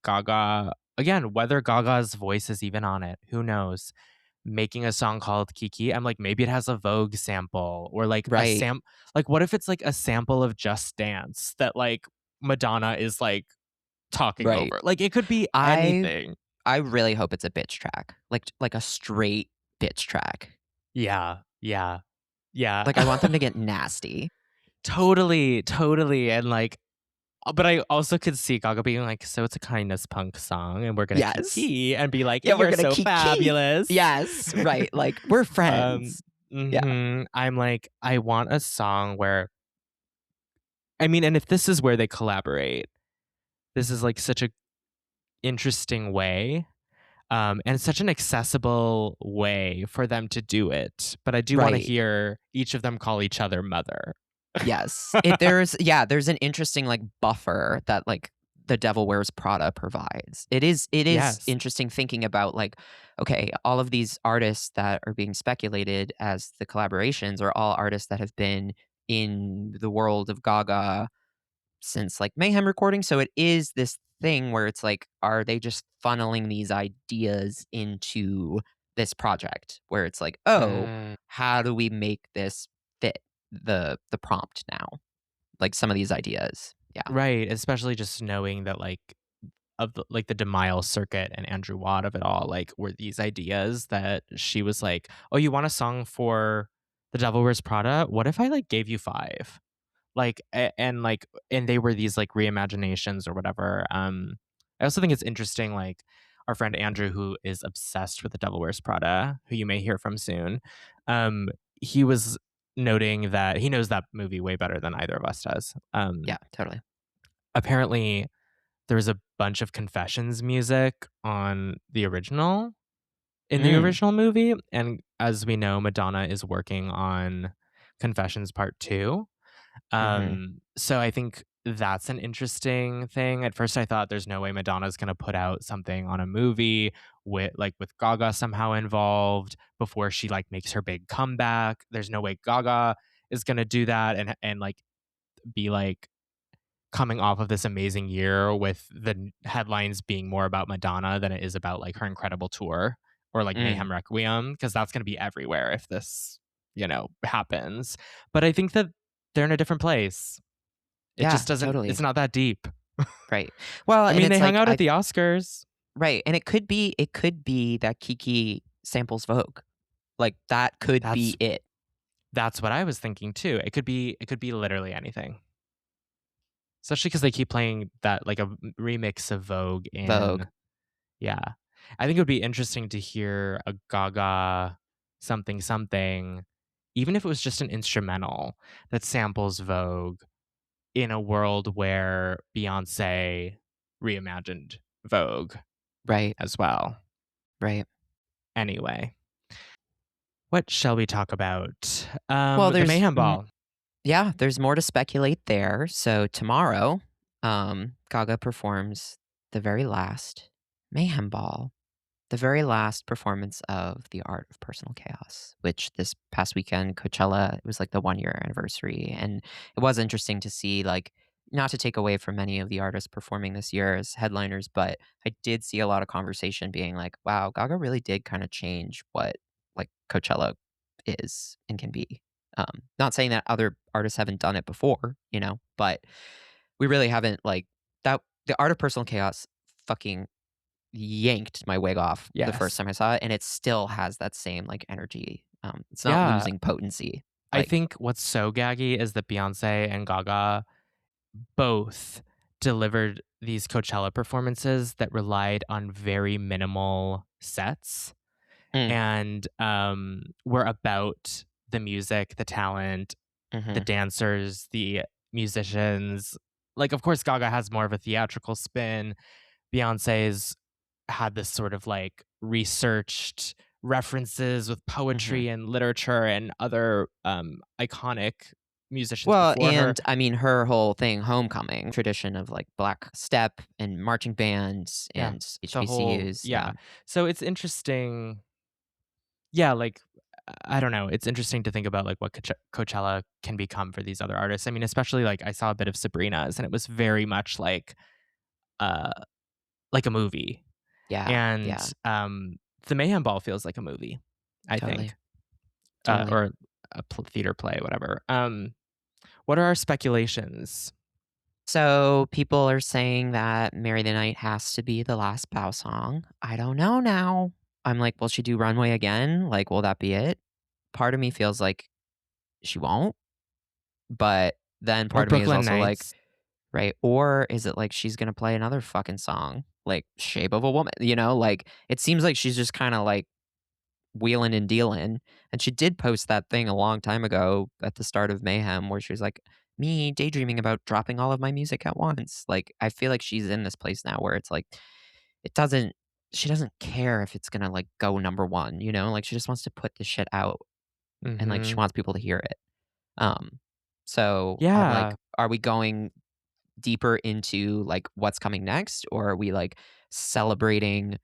Gaga, again, whether Gaga's voice is even on it, who knows? Making a song called Kiki. I'm like, maybe it has a Vogue sample or like right, like what if it's like a sample of Just Dance that like Madonna is like talking right. over. Like it could be I anything. I really hope it's a bitch track, like a straight bitch track. Yeah. Yeah. Yeah. Like I want them to get nasty. Totally. Totally. And like but I also could see Gaga being like, so it's a kindness punk song and we're gonna Yes. kiki and be like, Yeah, we're you're gonna so keep fabulous. Yes, right. Like we're friends. Yeah. I'm like, I want a song where I mean, and if this is where they collaborate, this is like such a interesting way. And it's such an accessible way for them to do it. But I do want to Right. hear each of them call each other mother. Yes. There's an interesting like buffer that like the Devil Wears Prada provides. It is Yes. interesting thinking about like, okay, all of these artists that are being speculated as the collaborations are all artists that have been in the world of Gaga since like Mayhem recording. So it is this thing where it's like, are they just funneling these ideas into this project where it's like, oh, Mm, how do we make this fit the prompt now? Like some of these ideas. Yeah. right. Especially just knowing that like of like the DeMille circuit and Andrew Watt of it all, like were these ideas that she was like, oh, you want a song for The Devil Wears Prada? What if I like gave you five? Like and they were these like reimaginations or whatever. I also think it's interesting, like our friend Andrew, who is obsessed with The Devil Wears Prada, who you may hear from soon. He was noting that he knows that movie way better than either of us does. Yeah, totally. Apparently there was a bunch of confessions music on the original in the Mm, original movie, and as we know, Madonna is working on Confessions Part 2. hmm So I think that's an interesting thing. At first I thought there's no way Madonna's gonna put out something on a movie with Gaga somehow involved before she like makes her big comeback. There's no way Gaga is gonna do that and like be like coming off of this amazing year with the headlines being more about Madonna than it is about like her incredible tour or like mm, Mayhem Requiem, because that's gonna be everywhere if this, happens. But I think that they're in a different place. It yeah, just doesn't totally. it's not that deep. Right. Well, I and mean, they it's hung like out at the Oscars. right, and it could be that Kiki samples Vogue. Like that could That's be it. that's what I was thinking too. It could be literally anything. Especially because they keep playing that like a remix of Vogue Vogue. in yeah. I think it would be interesting to hear a Gaga something something, even if it was just an instrumental that samples Vogue in a world where Beyonce reimagined Vogue Right. as well. Right. Anyway, what shall we talk about? Well, The Mayhem Ball. yeah, there's more to speculate there. So tomorrow, Gaga performs the very last Mayhem Ball, the very last performance of The Art of Personal Chaos, which this past weekend, Coachella, it was like the 1 year anniversary. And it was interesting to see, like, not to take away from many of the artists performing this year as headliners, but I did see a lot of conversation being like, wow, Gaga really did kind of change what like Coachella is and can be. Not saying that other artists haven't done it before, but we really haven't like that. The Art of Personal Chaos fucking yanked my wig off the first Yes. time I saw it, and it still has that same like energy. It's not Yeah. losing potency. I Like, think what's so gaggy is that Beyonce and Gaga both delivered these Coachella performances that relied on very minimal sets mm, and were about the music, the talent, the Hmm. dancers, the musicians. Like, of course, Gaga has more of a theatrical spin. Beyonce's had this sort of like researched references with Hmm. poetry and literature and other iconic musicians Well, before her. and I mean, her whole thing, homecoming tradition of like black step and marching bands Yeah. and The whole, HBCUs. Yeah. yeah. So it's interesting. Yeah. Like, I don't know. It's interesting to think about like what Coachella can become for these other artists. I mean, especially like I saw a bit of Sabrina's and it was very much uh, like a movie. Yeah. And Yeah. the Mayhem Ball feels like a movie, I Totally. think, Totally. or a theater play, whatever. What are our speculations? So people are saying that Marry the Night has to be the last Bow song. I don't know now. I'm like, will she do Runway again? Like, will that be it? Part of me feels like she won't, but then Or part of me is Brooklyn also like, Nights? right? Or is it like she's gonna play another fucking song, like Shape of a Woman? You know, like it seems like she's just kind of like wheeling and dealing. And she did post that thing a long time ago at the start of Mayhem where she was like, me daydreaming about dropping all of my music at once. Like, I feel like she's in this place now where it's like, it doesn't, she doesn't care if it's gonna like go number one, you know? Like, she just wants to put the shit out and like she Mm-hmm. wants people to hear it. Um, so I'm like, Yeah. are we going deeper into like what's coming next, or are we like celebrating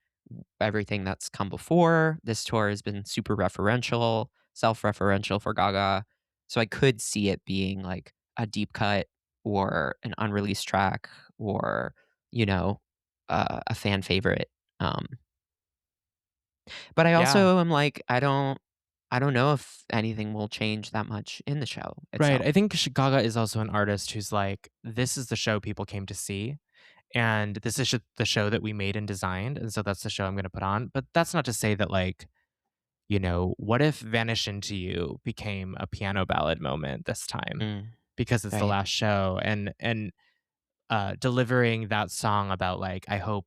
everything that's come before? This tour has been super referential, self-referential for Gaga, so I could see it being like a deep cut or an unreleased track or you know a fan favorite. um but I Yeah. also am like, I don't know if anything will change that much in the show Right. I itself. think Gaga is also an artist who's like, this is the show people came to see. And this is the show that we made and designed. And so that's the show I'm going to put on. But that's not to say that, like, what if Vanish Into You became a piano ballad moment this time Mm, because it's the right, last show and delivering that song about like, I hope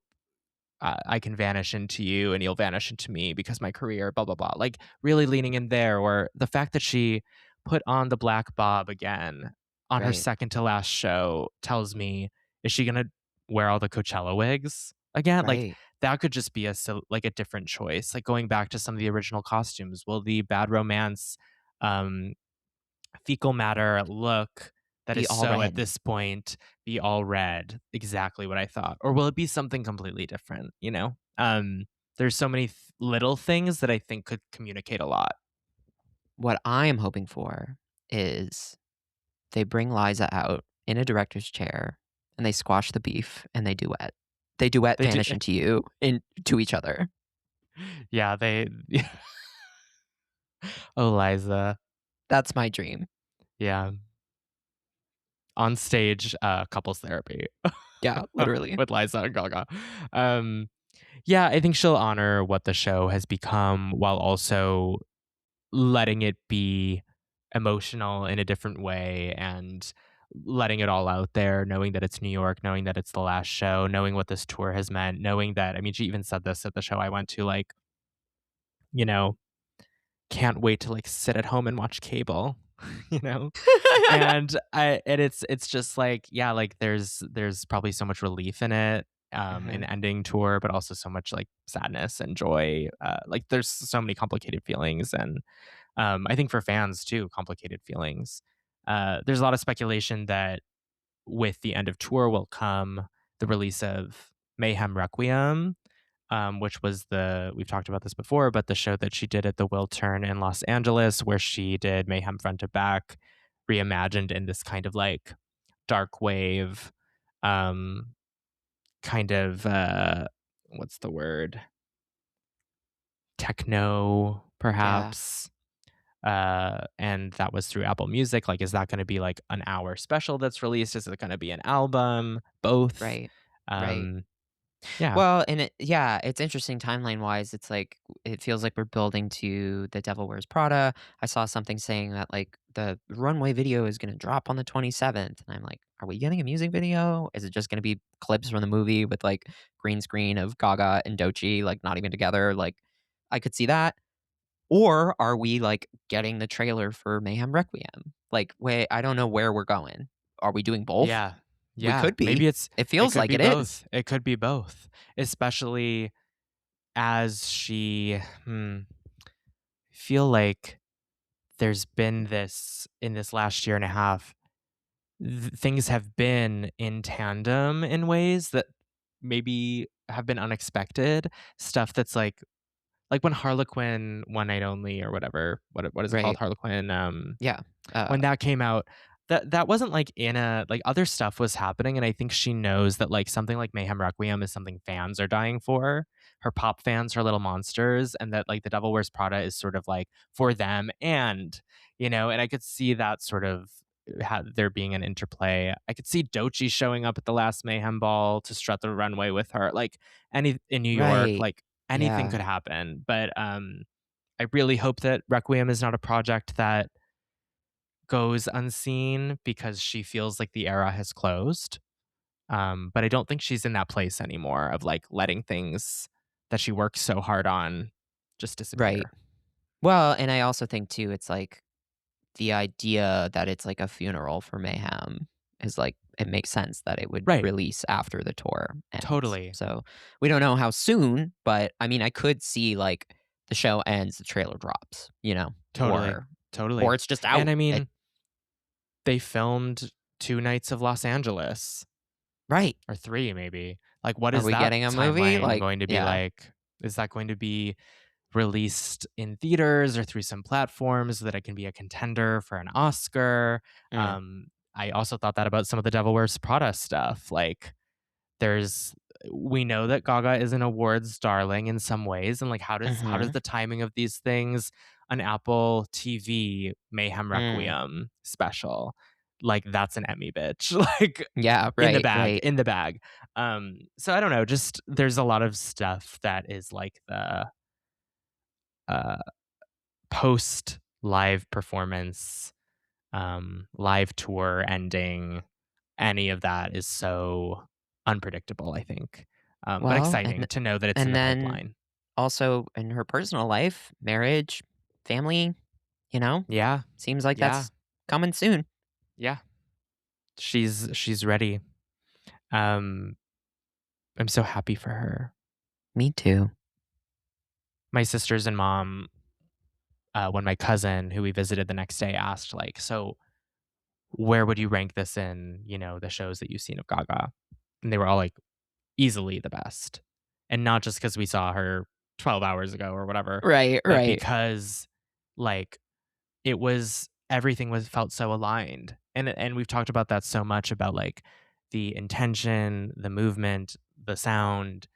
I can vanish into you and you'll vanish into me because my career, blah, blah, blah. Like really leaning in there, or the fact that she put on the black bob again on her right, second to last show tells me, is she going to wear all the Coachella wigs again? Like right. that could just be like a different choice. Like going back to some of the original costumes. Will the Bad Romance um, fecal matter look that Be is all so at red. this point be all red, exactly what I thought, or will it be something completely different, there's so many little things that I think could communicate a lot. What I am hoping for is they bring Liza out in a director's chair and they squash the beef and they duet. They duet They do. Vanish Into You to each other. Yeah, they oh, Liza. That's my dream. Yeah, on stage couples therapy Yeah, literally. with Liza and Gaga. um yeah, I think she'll honor what the show has become while also letting it be emotional in a different way and letting it all out there, knowing that it's New York, knowing that it's the last show, knowing what this tour has meant, knowing that, I mean, she even said this at the show I went to, like, you know, can't wait to like sit at home and watch cable, you know? And it's just like, yeah, like there's probably so much relief in it, in Uh-huh. ending tour, but also so much like sadness and joy. Like there's so many complicated feelings and I think for fans too, complicated feelings. There's a lot of speculation that with the end of tour will come the release of Mayhem Requiem, which was we've talked about this before, but the show that she did at the Wiltern in Los Angeles, where she did Mayhem front to back, reimagined in this kind of like dark wave, um, kind of, what's the word? Techno, Yeah, perhaps. And that was through Apple Music. Like, is that going to be like an hour special that's released? Is it going to be an album? Both. right. Right. Um, yeah, Well, and yeah, it's interesting timeline wise. It's like it feels like we're building to the Devil Wears Prada. I saw something saying that like the runway video is going to drop on the 27th, and I'm like, are we getting a music video? Is it just going to be clips from the movie with like green screen of Gaga and Doechii like not even together? Like, I could see that, Or are we like getting the trailer for Mayhem Requiem? Like, wait, I don't know where we're going. Are we doing both? Yeah. We Yeah. could Maybe be. It it feels could like be it is. both. It could be both. Especially as she feel like there's been this in this last year and a half, things have been in tandem in ways that maybe have been unexpected. Stuff that's like when Harlequin One Night Only or whatever, what is it called? Right. Harlequin, Yeah. when that came out, that wasn't like in a like other stuff was happening, and I think she knows that like something like Mayhem Requiem is something fans are dying for. Her pop fans, her little monsters, and that like the Devil Wears Prada is sort of like for them, and and I could see that sort of there being an interplay. I could see Doechii showing up at the last Mayhem Ball to strut the runway with her, like any in New York, Right. like anything Yeah. could happen. But I really hope that Requiem is not a project that goes unseen because she feels like the era has closed. But I don't think she's in that place anymore of like letting things that she worked so hard on just Right. disappear. Well, and I also think too, it's like the idea that it's like a funeral for Mayhem is like it makes sense that it would Right. release after the tour ends. Totally. So we don't know how soon, but I mean, I could see like the show ends, the trailer drops, Totally. or it's just out. And I mean, they filmed 2 nights of Los Angeles Right. or 3 maybe. Like what Are is we that getting a movie? timeline Like, going to be yeah. like? Is that going to be released in theaters or through some platforms so that it can be a contender for an Oscar? Mm. I also thought that about some of the Devil Wears Prada stuff. Like we know that Gaga is an awards darling in some ways, and like how does Mhm. the timing of these things, an Apple TV Mayhem Mm. Requiem special, like that's an Emmy bitch, like Yeah, in the right, bag, right. in the bag. So I don't know, just there's a lot of stuff that is like the uh post live performance, live tour ending, any of that is so unpredictable, I think. But Well, exciting to know that it's in and the then pipeline. also in her personal life, marriage, family, Yeah. seems like Yeah. that's coming soon. Yeah. She's ready. Um, I'm so happy for her. Me too. My sisters and mom, when my cousin who we visited the next day asked, like, so where would you rank this in, the shows that you've seen of Gaga? And they were all like, easily the best. And not just because we saw her 12 hours ago or whatever, Right, but right. because like everything was felt so aligned. And we've talked about that so much about like the intention, the movement, the sound,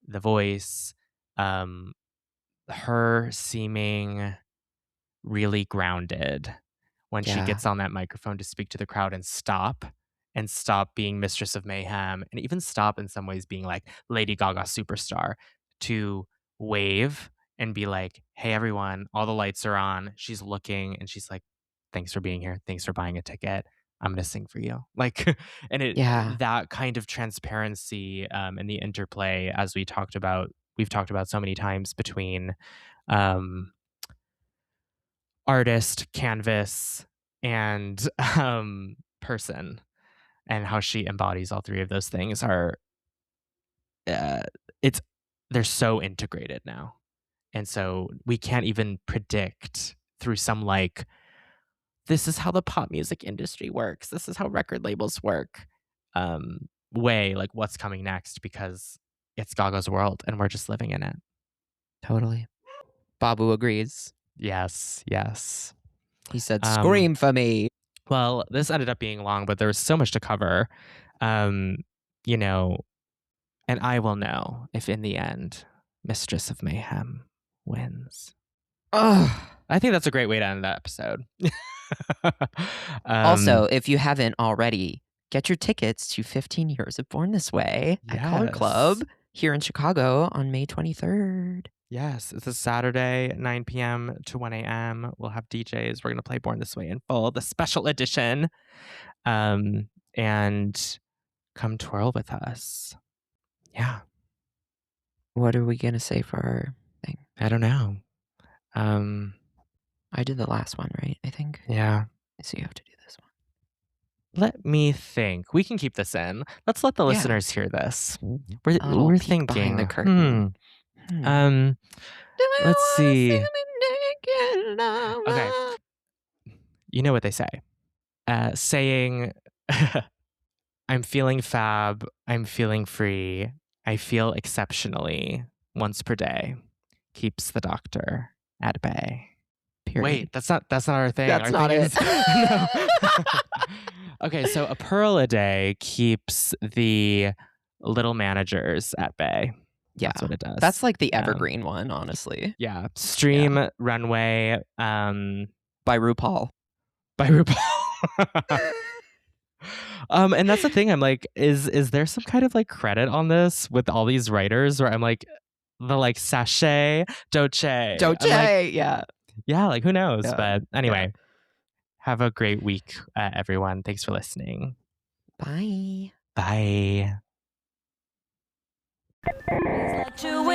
the voice, um, her seeming really grounded when she Yeah. gets on that microphone to speak to the crowd and stop being mistress of mayhem and even stop in some ways being like Lady Gaga superstar to wave and be like, hey everyone, all the lights are on. She's looking and she's like, thanks for being here, thanks for buying a ticket, I'm gonna sing for you, like. And Yeah. that kind of transparency, and the interplay, as we've talked about so many times, between um artist, canvas, and person, and how she embodies all three of those things are uh, it's they're so integrated now. And so we can't even predict through some like, this is how the pop music industry works, this is how record labels work, way, like what's coming next, because it's Gaga's world and we're just living in it. Totally. Babu agrees. Yes, yes. He said, Um, "Scream for me." Well, this ended up being long, but there was so much to cover. Um, you know, and I will know if in the end, Mistress of Mayhem wins. Ugh. I think that's a great way to end that episode. Also, if you haven't already, get your tickets to 15 Years of Born This Way at Color Club here in Chicago on May 23rd. Yes, it's a Saturday, 9 p.m. to 1 a.m. We'll have DJs. We're going to play Born This Way in full, the special edition. And come twirl with us. Yeah. What are we going to say for our thing? I don't know. I did the last one, right? I think. Yeah. So you have to do this one. Let me think. We can keep this in. Let's let the Yeah. listeners hear this. A little We're peek thinking. behind the curtain. Let's see. Okay. You know what they say. Saying, I'm feeling fab, I'm feeling free, I feel exceptionally once per day, keeps the doctor at bay. Period. Wait, that's not our thing. That's Our not thing it. No. Okay, so a pearl a day keeps the little managers at bay. Yeah. That's what it does. That's like the evergreen one, honestly. Yeah. Stream Runway By RuPaul. by RuPaul. And that's the thing. I'm like, is there some kind of like credit on this with all these writers where I'm like, the like sachet, Doechii. I'm like, yeah. like who knows? Yeah, But anyway, have a great week, everyone. Thanks for listening. Bye. Bye. Like chewing